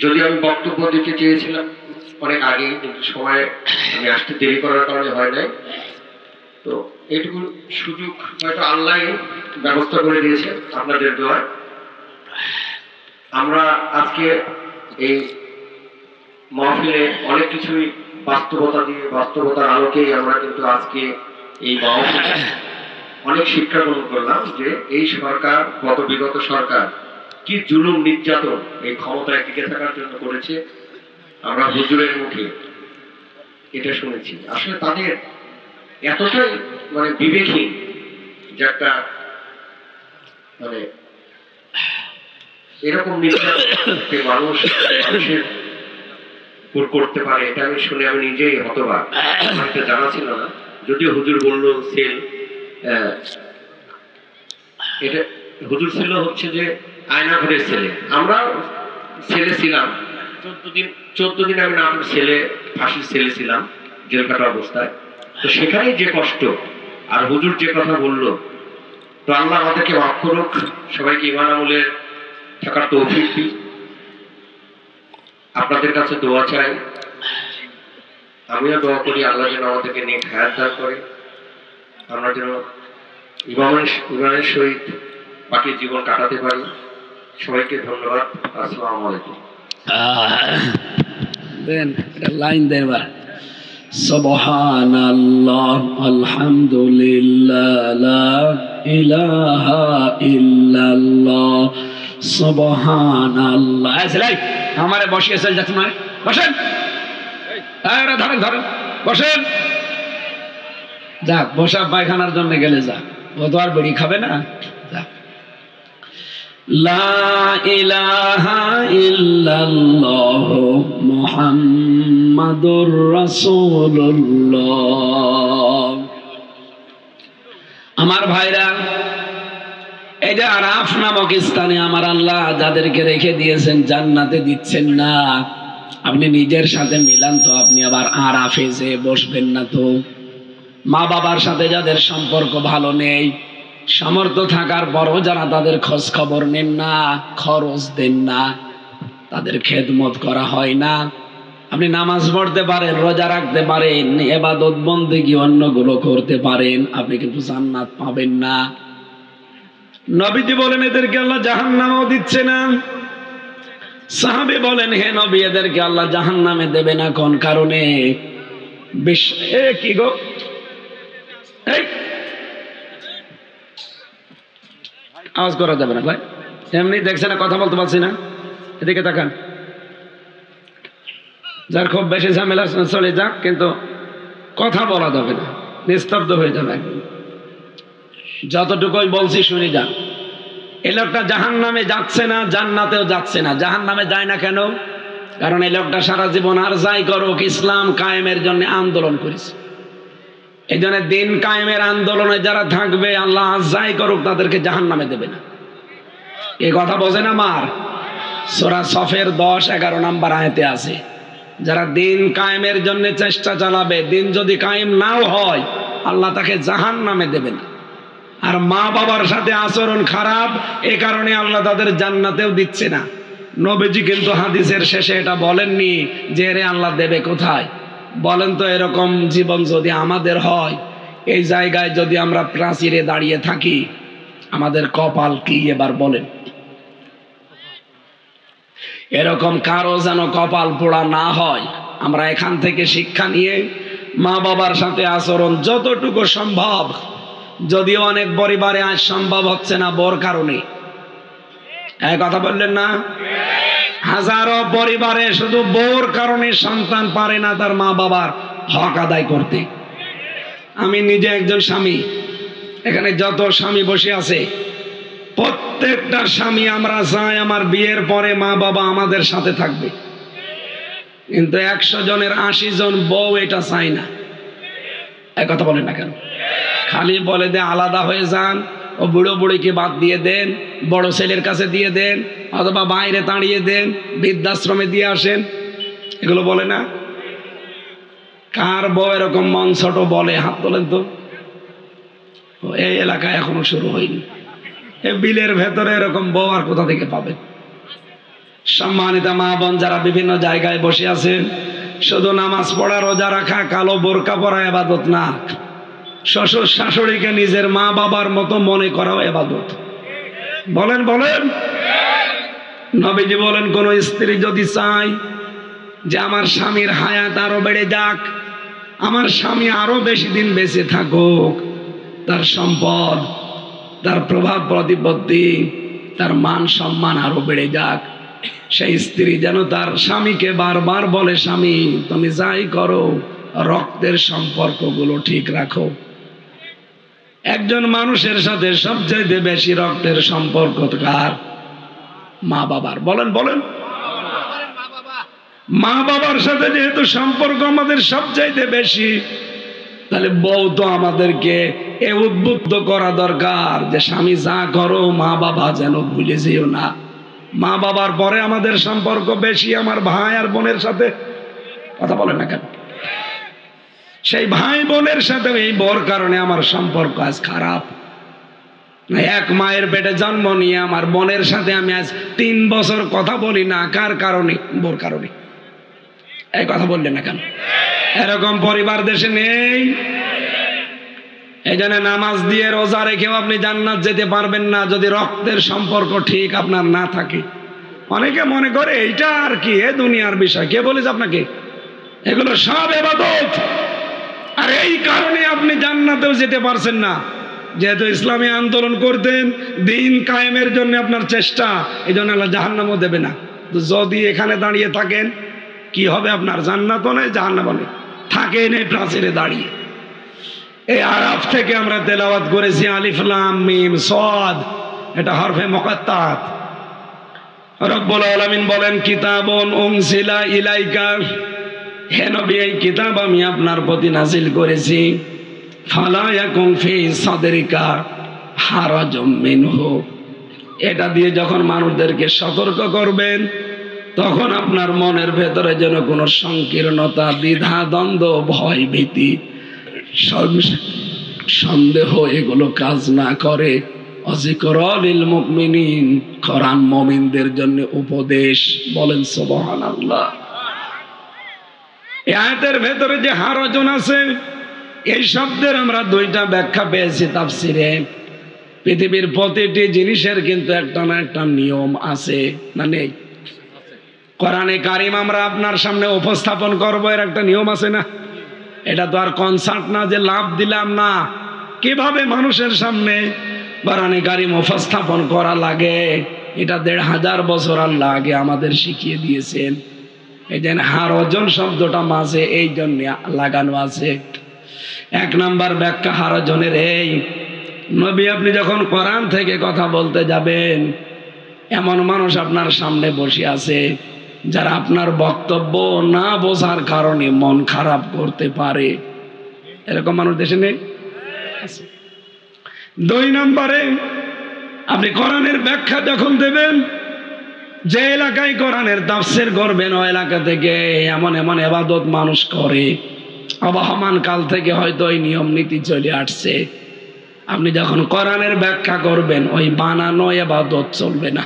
যদি আমি বক্তব্য দিতে চেয়েছিলাম অনেক আগে, কিন্তু সময় আমি আসতে দেরি করার কারণে হয় নাই। তো এইটুকু সুযোগ হয়তো আল্লাহ ব্যবস্থা করে দিয়েছে আপনাদের দোয়ায়। আমরা আজকে এই মাহফিলে অনেক কিছুই বাস্তবতা দিয়ে, বাস্তবতার আলোকেই আমরা কিন্তু আজকে এই মাহফিলে অনেক শিক্ষা গ্রহণ করলাম যে এই সরকার, বিগত সরকার কি জুলুম নির্যাতন এই ক্ষমতায় টিকে থাকার জন্য করেছে। আমরা হুজুরের মুখে এটা শুনেছি। আসলে তাদের এতটাই মানে বিবেকহীন যে একটা মানে এরকম নির্যাতন মানুষের উপর করতে পারে, এটা আমি শুনে আমি নিজেই হতবাক। আমার এটা জানা ছিল না, যদিও হুজুর বললো সেল, এটা হুজুর ছিল হচ্ছে যে আয়না ঘরের ছেলে। আমরা ছেলে ছিলাম 14 দিন আমি না ছেলে ফাঁসির ছেলে ছিলাম জেল কাটা অবস্থায়। তো সেখানেই যে কষ্ট, আর হুজুর যে কথা বললো, তো আল্লাহ আমাদেরকে মাফ করুক, সবাইকে ঈমান আমলে থাকার তৌফিক দিন। আপনাদের কাছে দোয়া চাই, আমিও দোয়া করি আল্লাহ যেন আমাদেরকে নেক হায়াত দান করে, আমরা যেন ইমানের সহিত বাকি জীবন কাটাতে পারি। সবাইকে ধন্যবাদ। আসসালামু আলাইকুম। দেন এটা লাইন দেন বা সুবহানাল্লাহ আলহামদুলিল্লাহ লা ইলাহা ইল্লাল্লাহ সুবহানাল্লাহ। আসলাই আমারে বসিয়ে চল যাচ্ছে না, বসেন, আরে ধরেন ধরেন, বসেন। যাক, বসা পায়খানার জন্য গেলে যা, ও তো আর বেড়ি খাবে না। যাক, লা ইলাহা ইল্লাল্লাহ মুহাম্মাদুর রাসূলুল্লাহ। আমার ভাইরা, এই যে আরাফ নামক স্থানে আমার আল্লাহ যাদেরকে রেখে দিয়েছেন জান্নাতে দিচ্ছেন না, আপনি নিজের সাথে মিলান তো, আপনি আবার আরাফে যে বসবেন না তো। মা বাবার সাথে যাদের সম্পর্ক ভালো নেই, সামর্থ্য থাকার পরও যারা তাদের খোঁজ খবর নেন না, খরচ দেন না, তাদের খেদমত করা হয় না। আপনি নামাজ পড়তে পারেন, রোজা রাখতে পারেন, ইবাদত বন্দেগী অন্যগুলো করতে পারেন, আপনি কিন্তু জান্নাত পাবেন না। নবীজি বলেন এদেরকে আল্লাহ জাহান্নামেও দিচ্ছে না। সাহাবী বলেন, হে নবী, এদেরকে আল্লাহ জাহান্নামে দেবে না কোন কারণে? কি গো, আওয়াজ করা যাবে না ভাই, এমনি দেখছে না, কথা বলতে পারছি না, এদিকে তাকান। যার খুব বেশি ঝামেলা চলে যাক, কিন্তু কথা বলা যাবে না, নিস্তব্ধ হয়ে যাবে একদম। যতটুকুই বলছি শুনি যান। এই লোকটা জাহান্নামে যাচ্ছে না, জান্নাতেও যাচ্ছে না। জাহান্নামে যায় না কেন? কারণ এই লোকটা সারা জীবন আর যাই করুক ইসলাম কায়েমের জন্য আন্দোলন করেছে। এই জন্য দিন কায়েমের আন্দোলনে যারা থাকবে, আল্লাহ যাই করুক তাদেরকে জাহান্নামে দেবে না। এই কথা বোঝেন আমার? সূরা সফের 10-11 নম্বর আয়াতে আছে, যারা দিন কায়েমের জন্য চেষ্টা চালাবে, দিন যদি কায়েম নাও হয়, আল্লাহ তাকে জাহান্নামে দেবে না। আর মা বাবার সাথে আচরণ খারাপ, এ কারণে আল্লাহ তাদের জান্নাতেও দিচ্ছে না। নবীজি কিন্তু হাদিসের শেষে এটা বলেননি যে রে আল্লাহ দেবে কোথায়। বলেন তো, এরকম জীবন যদি আমাদের হয়, এই জায়গায় যদি আমরা প্রাচীরে দাঁড়িয়ে থাকি, আমাদের কপাল কি এবার বলেন? এরকম কারো যেন কপাল পোড়া না হয়। আমরা এখান থেকে শিক্ষা নিয়ে মা বাবার সাথে আচরণ যতটুকু সম্ভব, যদিও অনেক পরিবারে আজ সম্ভব হচ্ছে না বোর কারণে, এক কথা বললেন না? হাজারো পরিবারে শুধু বোর কারণে সন্তান পারে না তার মা বাবার হক আদায় করতে। আমি নিজে একজন স্বামী, এখানে যত স্বামী বসে আছে, প্রত্যেকটা স্বামী আমরা চাই আমার বিয়ের পরে মা বাবা আমাদের সাথে থাকবে। কিন্তু 100 জনের 80 জন বউ এটা চায় না। এই কথা বলেন না কেন? খালি বলে দে আলাদা হয়ে যান, ও বুড়ো বুড়িকে বাদ দিয়ে দেন, বড় ছেলের কাছে দিয়ে দেন, অথবা বাইরে তাড়িয়ে দেন, বৃদ্ধাশ্রমে দিয়ে আসেন, এগুলো বলে না? কার বউ এরকম মন ছোট বলে? হাত তোলেন তো। এই এলাকায় এখনো শুরু হয়নি। এই বিলের ভেতরে এরকম বউ আর কোথা থেকে পাবেন? সম্মানিত মা বোন যারা বিভিন্ন জায়গায় বসে আছেন, শুধু নামাজ পড়া, রোজা রাখা, কালো বোরকা পরা ইবাদত না, শ্বশুর শাশুড়িকে নিজের মা বাবার মতো মনে করাও ইবাদত। বলেন বলেন। নবীজি বলেন, কোন স্ত্রী যদি চায় যে আমার স্বামীর হায়াত আরো বেড়ে যাক, আমার স্বামী আরো বেশি দিন বেঁচে থাকুক, তার সম্পদ, তার প্রভাব প্রতিপত্তি, তার মান সম্মান আরো বেড়ে যাক, সেই স্ত্রী যেন তার স্বামীকে বারবার বলে, স্বামী তুমি যাই করো রক্তের সম্পর্কগুলো ঠিক রাখো। একজন মানুষের সাথে সবচেয়ে বেশি রক্তের সম্পর্ক কার? মা বাবার। বলেন বলেন। মা বাবার সাথে যেহেতু সম্পর্ক আমাদের সবচাইতে বেশি, তাহলে বউ তো আমাদেরকে এ উদ্বুদ্ধ করা দরকার যে স্বামী যা করো মা বাবা যেন ভুলে যেও না। মা বাবার পরে আমাদের সম্পর্ক বেশি আমার ভাই আর বোনের সাথে। কথা বলেন না কেন? সেই ভাই বোনের সাথে এই বউর কারণে আমার সম্পর্ক আজ খারাপ। এক মায়ের পেটে জন্ম নিয়ে আমার বোনের সাথে আমি আজ 3 বছর কথা বলি না। কার কারণে? বউর কারণে। এই কথা বললেন না কেন? এরকম পরিবার দেশে নেই। এই জন্য নামাজ দিয়ে রোজা রেখেও আপনি জান্নাত যেতে পারবেন না যদি রক্তের সম্পর্ক ঠিক আপনার না থাকে। অনেকে মনে করে এইটা আর কি, এ দুনিয়ার বিষয়। কে বলেছে আপনাকে? এগুলো সব ইবাদত। আর এই কারণে আপনি জান্নাতেও যেতে পারছেন না, যেহেতু ইসলামী আন্দোলন করতেন, দিন কায়েমের জন্য আপনার চেষ্টা, এই জন্য আল্লাহ জাহান্নামও দেবে না। তো যদি এখানে দাঁড়িয়ে থাকেন কি হবে? আপনার জান্নাতও নেই জাহান্নামও নেই। থাকেন এই প্রাচীরে দাঁড়িয়ে। এই আরাফ থেকে আমরা তেলাওয়াত করেছি আলিফ লাম মিম সাদ, এটা হরফে মুকাত্তাত। রব্বুল আলামিন বলেন, কিতাবুন উনজিলা ইলাইকা, হে নবী এই কিতাব আমি আপনার প্রতি নাজিল করেছি, ফালা ইয়াকুন ফি সাদরিকা হারাজুম মিনহু, এটা দিয়ে যখন মানুষদেরকে সতর্ক করবেন তখন আপনার মনের ভেতরে যেন কোনো সংকীর্ণতা, দ্বিধা, দ্বন্দ্ব, ভয়, ভীতি, সন্দেহ এগুলো কাজ না করে। অযিকরা লিল মুমিনিন, কোরআন মুমিনদের জন্য উপদেশ। বলেন সুবহানাল্লাহ। এই আয়াতের ভেতরে যে হারাজুন আছে, এই শব্দের আমরা 2টা ব্যাখ্যা পেয়েছি তাফসিরে। পৃথিবীর প্রতিটি জিনিসের কিন্তু একটা না একটা নিয়ম আছে, না নেই? কোরআনে কারিম আমরা আপনার সামনে উপস্থাপন করবো, এর একটা নিয়ম আছে না? এটা তো আর কনসার্ট না যে লাভ দিলাম না। কিভাবে মানুষের সামনে কোরআনে কারিম উপস্থাপন করা লাগে এটা 1500 বছর আল্লাহ আগে আমাদের শিখিয়ে দিয়েছেন। এই যে হারাজুন শব্দটা মাঝে এই জন্য লাগানো আছে। 1 নাম্বার ব্যাখ্যা হারাজুনের এই, নবী আপনি যখন কোরআন থেকে কথা বলতে যাবেন, এমন মানুষ আপনার সামনে বসে আছে যারা আপনার বক্তব্য না বোঝার কারণে মন খারাপ করতে পারে। এরকম মানুষ দেশে নেই? 2 নম্বরে আপনি কোরআনের ব্যাখ্যা যখন দেবেন, যে এলাকায় কোরআনের তাফসীর করবেন ওই এলাকা থেকে এমন এমন ইবাদত মানুষ করে, আবহমান কাল থেকে হয়তো এই নিয়ম নীতি চলে আসছে। আপনি যখন কোরআনের ব্যাখ্যা করবেন ওই বানানো ইবাদত চলবে না।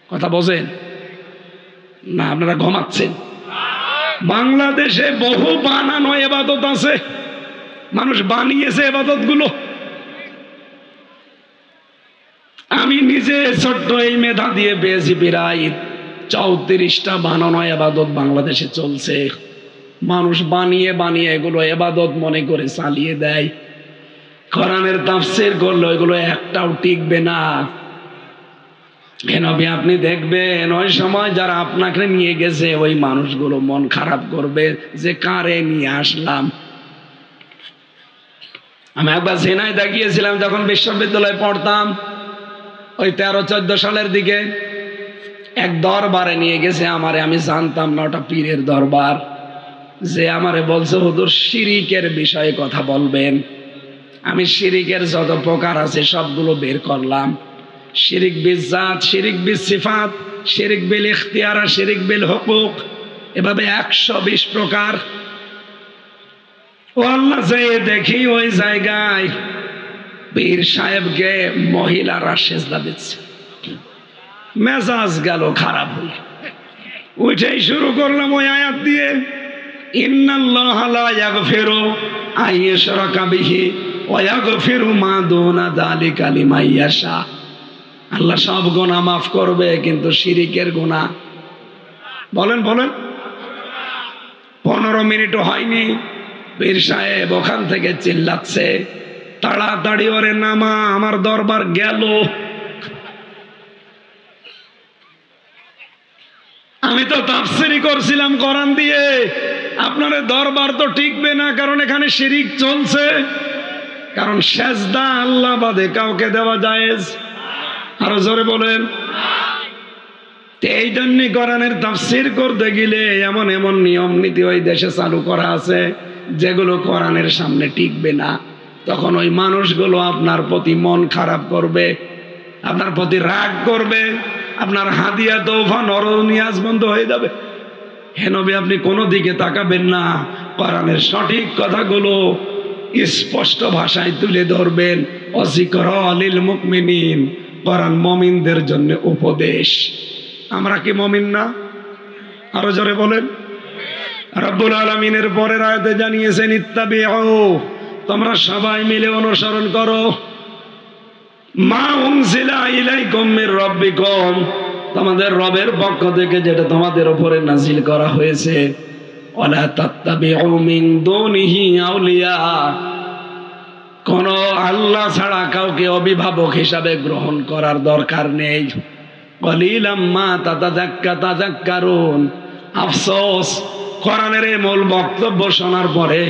কথা বোঝেন না? আপনারা ঘুমাচ্ছেন। বাংলাদেশে বহু বানানো ইবাদত আছে, মানুষ বানিয়েছে ইবাদত গুলো। আমি নিজে ছোট্ট এই মেধা দিয়ে পেয়েছি প্রায় 34টা বানানো ইবাদত বাংলাদেশে চলছে। মানুষ বানিয়ে বানিয়ে এগুলো ইবাদত মনে করে চালিয়ে দেয়। কোরআনের তাফসীর করলে এগুলো একটাও টিকবে না। নবী আপনি দেখবেন ওই সময় যারা আপনাকে নিয়ে গেছে ওই মানুষগুলো মন খারাপ করবে যে কারে নিয়ে আসলাম। আমি একবার ঝিনাইদহ গিয়েছিলাম যখন বিশ্ববিদ্যালয়ে পড়তাম, ওই 13-14 সালের দিকে। এক দরবারে নিয়ে গেছে আমারে, আমি জানতাম না ওটা পীরের দরবার, যে আমারে বলছে হুজুর শিরিকের বিষয়ে কথা বলবেন। আমি শিরিকের যত প্রকার আছে সবগুলো বের করলাম। শিরিক বিল জাত, শিরিক বিল সিফাত, শিরিক বিল ইখতিয়ার, শিরিক বিল হুকুক, এভাবে 120 প্রকার। ও আল্লাহ, যে দেখি ওই জায়গায় পীর সাহেবকে মহিলারা সেজদা দিচ্ছে, মেজাজ গেল খারাপ হল। উঠেই শুরু করলাম ওই আয়াত দিয়ে, ইন্নাল্লাহা লা ইয়াগফিরু আইয়ুশরাকা বিহি ওয়া ইয়াগফিরু মা দুনা যালিকা লিমান ইয়াশা। আল্লাহ সব গুনাহ মাফ করবে, কিন্তু শিরিকের গুনাহ। বলেন বলেন, 15 মিনিটও হয়নি পীর সাহেব ওখান থেকে চিল্লাচ্ছে, তাড়াতাড়ি ওরে নামা, আমার দরবার গেল। আমি তো তাফসীরি করছিলাম কোরআন দিয়ে, আপনার দরবার তো টিকবে না, কারণ এখানে শিরিক চলছে। কারণ সেজদা আল্লাহ বাদে কাউকে দেওয়া জায়েজ। আরো জোরে বলেন। এই জন্য কোরআনের তাফসীর করতে গেলে এমন এমন নিয়ম নীতি ওই দেশে চালু করা আছে যেগুলো কোরআনের সামনে টিকবে না। তখন ওই মানুষগুলো আপনার প্রতি মন খারাপ করবে, আপনার প্রতি রাগ করবে, আপনার হাদিয়া তওফা নরনিয়াজ বন্ধ হয়ে যাবে। হে নবী, আপনি কোনো দিকে তাকাবেন না, কোরআনের সঠিক কথাগুলো স্পষ্ট ভাষায় তুলে ধরবেন। অযিকরা লিল মুমিনিন, কোরআন মুমিনদের জন্য উপদেশ। আমরা কি মুমিন না? আরো জোরে বলেন। রব্বুল আলামিনের পরের আয়াতে জানিয়েছেন, ইত্তাবিউ, তোমরা সবাই মিলে অনুসরণ করো, মা উনজিলা ইলাইকুম মির রাব্বিকুম, তোমাদের রবের পক্ষ থেকে যেটা তোমাদের উপরে নাজিল করা হয়েছে। ওয়ালা তাত্তাবিউ মিন দুনিহি আউলিয়া, কোন আল্লাহ ছাড়া কাউকে অভিভাবক হিসাবে গ্রহণ করার দরকার নেই। কলিলাম মা তাযাক্কারুন, আফসোস কোরআনের এই মূল বক্তব্য শোনার পরে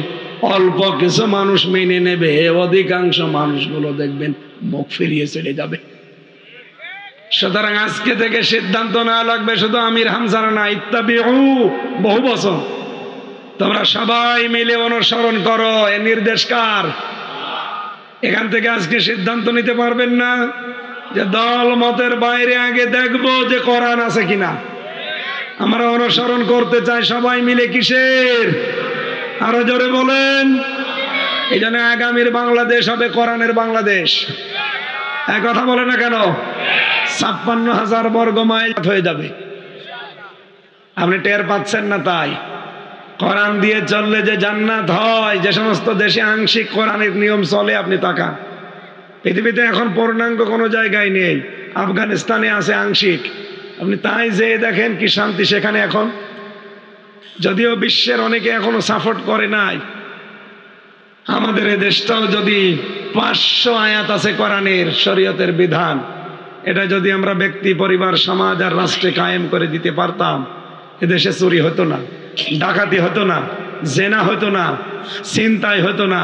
অল্প কিছু মানুষ মেনে নেবে, অধিকাংশ মানুষগুলো দেখবেন মুখ ফিরিয়ে চলে যাবে। সুতরাং আজকে থেকে সিদ্ধান্ত নেওয়া লাগবে, শুধু আমির হামজারা না, ইত্তাবিউ বহু বছর, তোমরা সবাই মিলে অনুসরণ করো। এ নির্দেশ কার? এখান থেকে আজকে সিদ্ধান্ত নিতে পারবেন না যে দল মতের বাইরে আগে দেখবো যে কোরআন আছে কিনা। আমরা অনুসরণ করতে চাই সবাই মিলে, কিসের? আরো জোরে বলেন। এই জন্য আগামীর বাংলাদেশ হবে কোরআনের বাংলাদেশ। এক কথা বলে না কেন? 56,000 বর্গ মাইল হয়ে যাবে। আপনি টের পাচ্ছেন না? তাই কোরআন দিয়ে চললে যে জান্নাত হয়, যে সমস্ত দেশে আংশিক কোরআনের নিয়ম চলে, আপনি তাকান। পৃথিবীতে এখন পূর্ণাঙ্গ কোনো জায়গায় নেই, আফগানিস্তানে আছে আংশিক। আপনি তাই যে দেখেন কি শান্তি সেখানে এখন। যদিও বিশ্বের অনেকে এখনো সাপোর্ট করে নাই, আমাদের এই দেশটাও যদি 500 আয়াত আছে কোরআনের, শরীয়তের বিধান, এটা যদি আমরা ব্যক্তি, পরিবার, সমাজ আর রাষ্ট্রে কায়েম করে দিতে পারতাম, এদেশে চুরি হতো না, ডাকাতি হতো না, জেনা হতো না, ছিনতাই হতো না।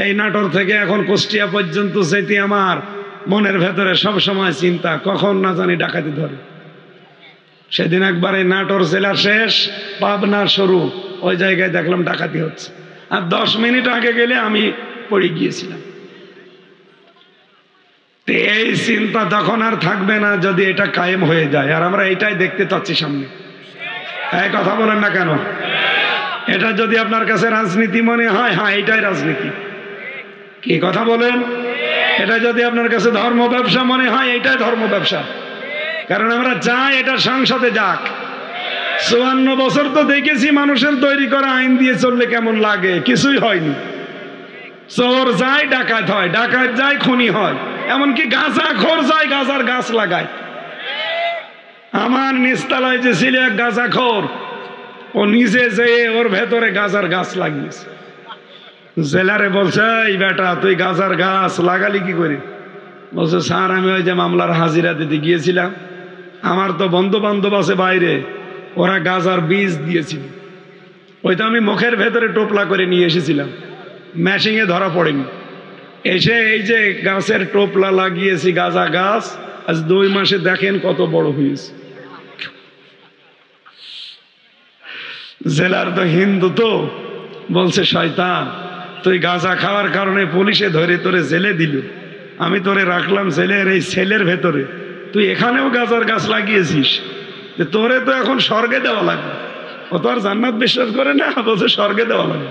এই নাটোর থেকে এখন কুষ্টিয়া পর্যন্ত যেতে আমার মনের ভেতরে সব সময় চিন্তা, কখন না জানি ডাকাতি ধরে। সেদিন একবারে নাটোর জেলা শেষ, পাবনা শুরু, ওই জায়গায় দেখলাম ডাকাতি হচ্ছে, আর 10 মিনিট আগে গেলে আমি পড়ে গিয়েছিলাম। এই চিন্তা তখন আর থাকবে না যদি এটা কায়েম হয়ে যায়, আর আমরা এটাই দেখতে চাচ্ছি সামনে। এই কথা বলেন না কেন? এটা যদি আপনার কাছে রাজনীতি মনে হয়, হ্যাঁ এটাই রাজনীতি। কি কথা বলেন? এটা যদি আপনার কাছে ধর্ম ব্যবসা মনে হয়, এটাই ধর্ম ব্যবসা। কারণ আমরা চাই এটা সংসদে যাক। 54 বছর তো দেখেছি মানুষের তৈরি করা আইন দিয়ে চললে কেমন লাগে, কিছুই হয়নি। চোর যায় ডাকাত হয়, ডাকাত যায় খুনি হয়, এমনকি গাঁজা খোর যায় গাঁজার গাছ লাগায়। আমার নিচতলায় যে ছিল এক গাঁজা খোর, ও নিজে যেয়ে ওর ভেতরে গাঁজার গাছ লাগিয়েছে। জেলারে বলছে, এই বেটা তুই গাঁজার গাছ লাগালি কি করে? বলছে, স্যার আমি ওই যে মামলার হাজিরা দিতে গিয়েছিলাম, আমার তো বন্ধু বান্ধব আছে বাইরে, ওরা গাঁজার বীজ দিয়েছিল, ওইটা আমি মুখের ভেতরে টোপলা করে নিয়ে এসেছিলাম, ম্যাশিংয়ে ধরা পড়েনি। এসে এই যে গাছের টোপলা লাগিয়েছি, গাঁজা গাছ আজ 2 মাসে দেখেন কত বড় হয়েছে। জেলার তো হিন্দু, তো বলছে শয়তান তুই গাঁজা খাওয়ার কারণে পুলিশে ধরে তোরে জেলে দিল, আমি তোরে রাখলাম জেলের এই সেলের ভেতরে, তুই এখানেও গাঁজার গাছ লাগিয়েছিস, তোরে তো এখন স্বর্গে দেওয়া লাগবে। ও তো আর জান্নাত বিশ্বাস করে না, বলছে স্বর্গে দেওয়া লাগবে।